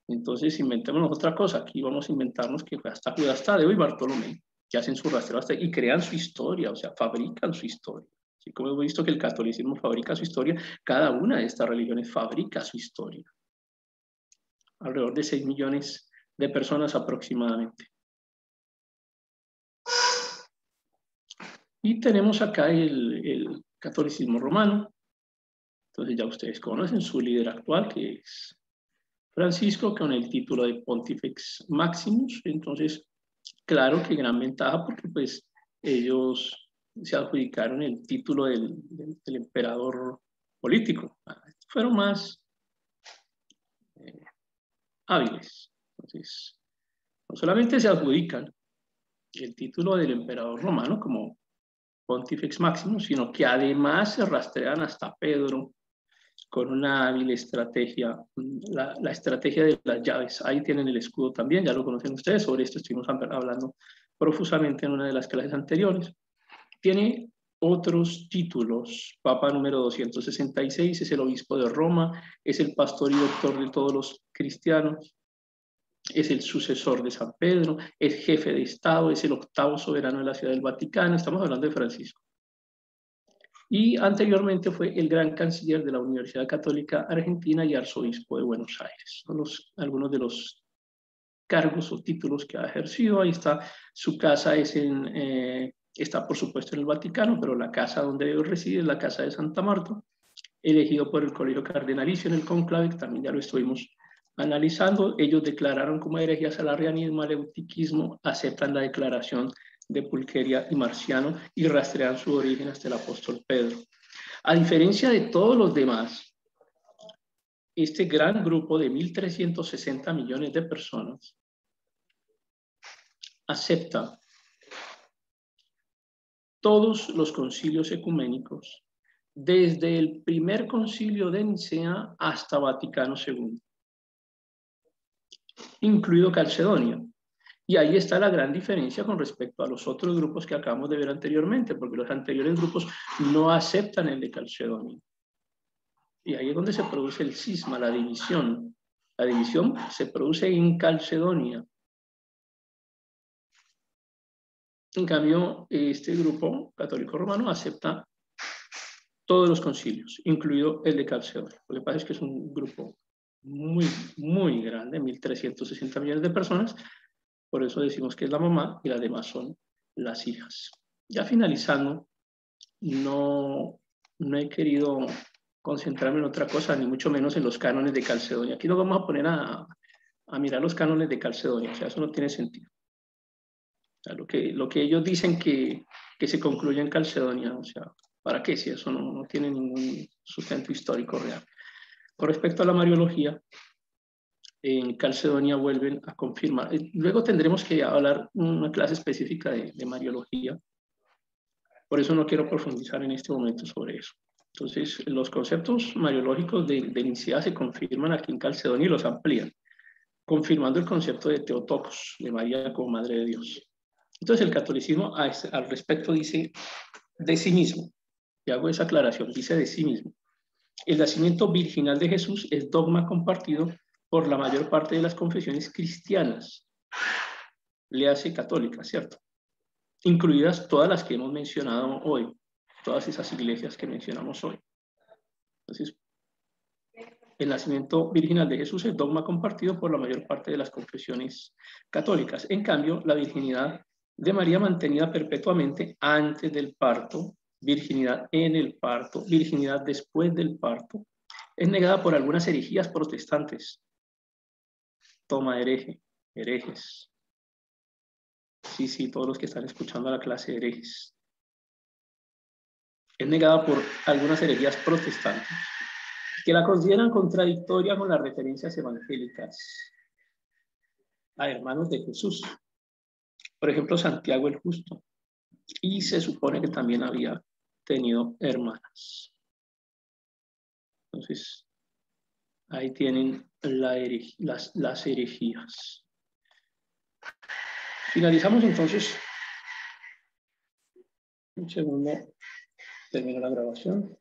Entonces, inventémonos otra cosa, aquí vamos a inventarnos que fue hasta Judas Tadeo y Bartolomé, que hacen su rastreo hasta y crean su historia, o sea, fabrican su historia. Así como hemos visto que el catolicismo fabrica su historia, cada una de estas religiones fabrica su historia. Alrededor de 6 millones de personas aproximadamente. Y tenemos acá el catolicismo romano. Entonces ya ustedes conocen su líder actual, que es Francisco, con el título de Pontifex Maximus. Entonces, claro que gran ventaja porque pues ellos se adjudicaron el título del emperador político. Fueron más hábiles. Entonces, no solamente se adjudican el título del emperador romano como Pontifex Maximus, sino que además se rastrean hasta Pedro con una hábil estrategia, la estrategia de las llaves. Ahí tienen el escudo también, ya lo conocen ustedes, sobre esto estuvimos hablando profusamente en una de las clases anteriores. Tiene otros títulos. Papa número 266 es el obispo de Roma, es el pastor y doctor de todos los cristianos, es el sucesor de San Pedro, es jefe de Estado, es el octavo soberano de la Ciudad del Vaticano. Estamos hablando de Francisco. Y anteriormente fue el gran canciller de la Universidad Católica Argentina y arzobispo de Buenos Aires. Son algunos de los cargos o títulos que ha ejercido. Ahí está, su casa está por supuesto en el Vaticano, pero la casa donde él reside es la casa de Santa Marta, elegido por el Colegio Cardenalicio en el conclave, que también ya lo estuvimos analizando. Ellos declararon como herejías al arrianismo, al eutiquismo, aceptan la declaración de Pulqueria y Marciano y rastrean su origen hasta el apóstol Pedro. A diferencia de todos los demás, este gran grupo de 1.360 millones de personas acepta todos los concilios ecuménicos, desde el primer concilio de Nicea hasta Vaticano II, incluido Calcedonia. Y ahí está la gran diferencia con respecto a los otros grupos que acabamos de ver anteriormente, porque los anteriores grupos no aceptan el de Calcedonia. Y ahí es donde se produce el cisma, la división. La división se produce en Calcedonia. En cambio, este grupo católico romano acepta todos los concilios, incluido el de Calcedonia. Lo que pasa es que es un grupo muy, muy grande, 1.360 millones de personas. Por eso decimos que es la mamá y las demás son las hijas. Ya finalizando, no he querido concentrarme en otra cosa, ni mucho menos en los cánones de Calcedonia. Aquí nos vamos a poner a mirar los cánones de Calcedonia, o sea, eso no tiene sentido. O sea, lo que ellos dicen que se concluye en Calcedonia, o sea, ¿para qué? Si eso no tiene ningún sustento histórico real. Con respecto a la Mariología, en Calcedonia vuelven a confirmar. Luego tendremos que hablar una clase específica de Mariología, por eso no quiero profundizar en este momento sobre eso. Entonces, los conceptos mariológicos de Nicea se confirman aquí en Calcedonia y los amplían, confirmando el concepto de Teotocos, de María como Madre de Dios. Entonces, el catolicismo al respecto dice de sí mismo, y hago esa aclaración, dice de sí mismo. El nacimiento virginal de Jesús es dogma compartido por la mayor parte de las confesiones cristianas, le hace católicas, ¿cierto? Incluidas todas las que hemos mencionado hoy, todas esas iglesias que mencionamos hoy. Entonces, el nacimiento virginal de Jesús es dogma compartido por la mayor parte de las confesiones católicas. En cambio, la virginidad de María mantenida perpetuamente antes del parto, virginidad en el parto, virginidad después del parto, es negada por algunas herejías protestantes. Toma herejes. Sí, todos los que están escuchando la clase de herejes. Es negada por algunas herejías protestantes que la consideran contradictoria con las referencias evangélicas a hermanos de Jesús. Por ejemplo, Santiago el Justo. Y se supone que también había tenido hermanas. Entonces, ahí tienen las herejías. Finalizamos entonces. Un segundo, termino la grabación.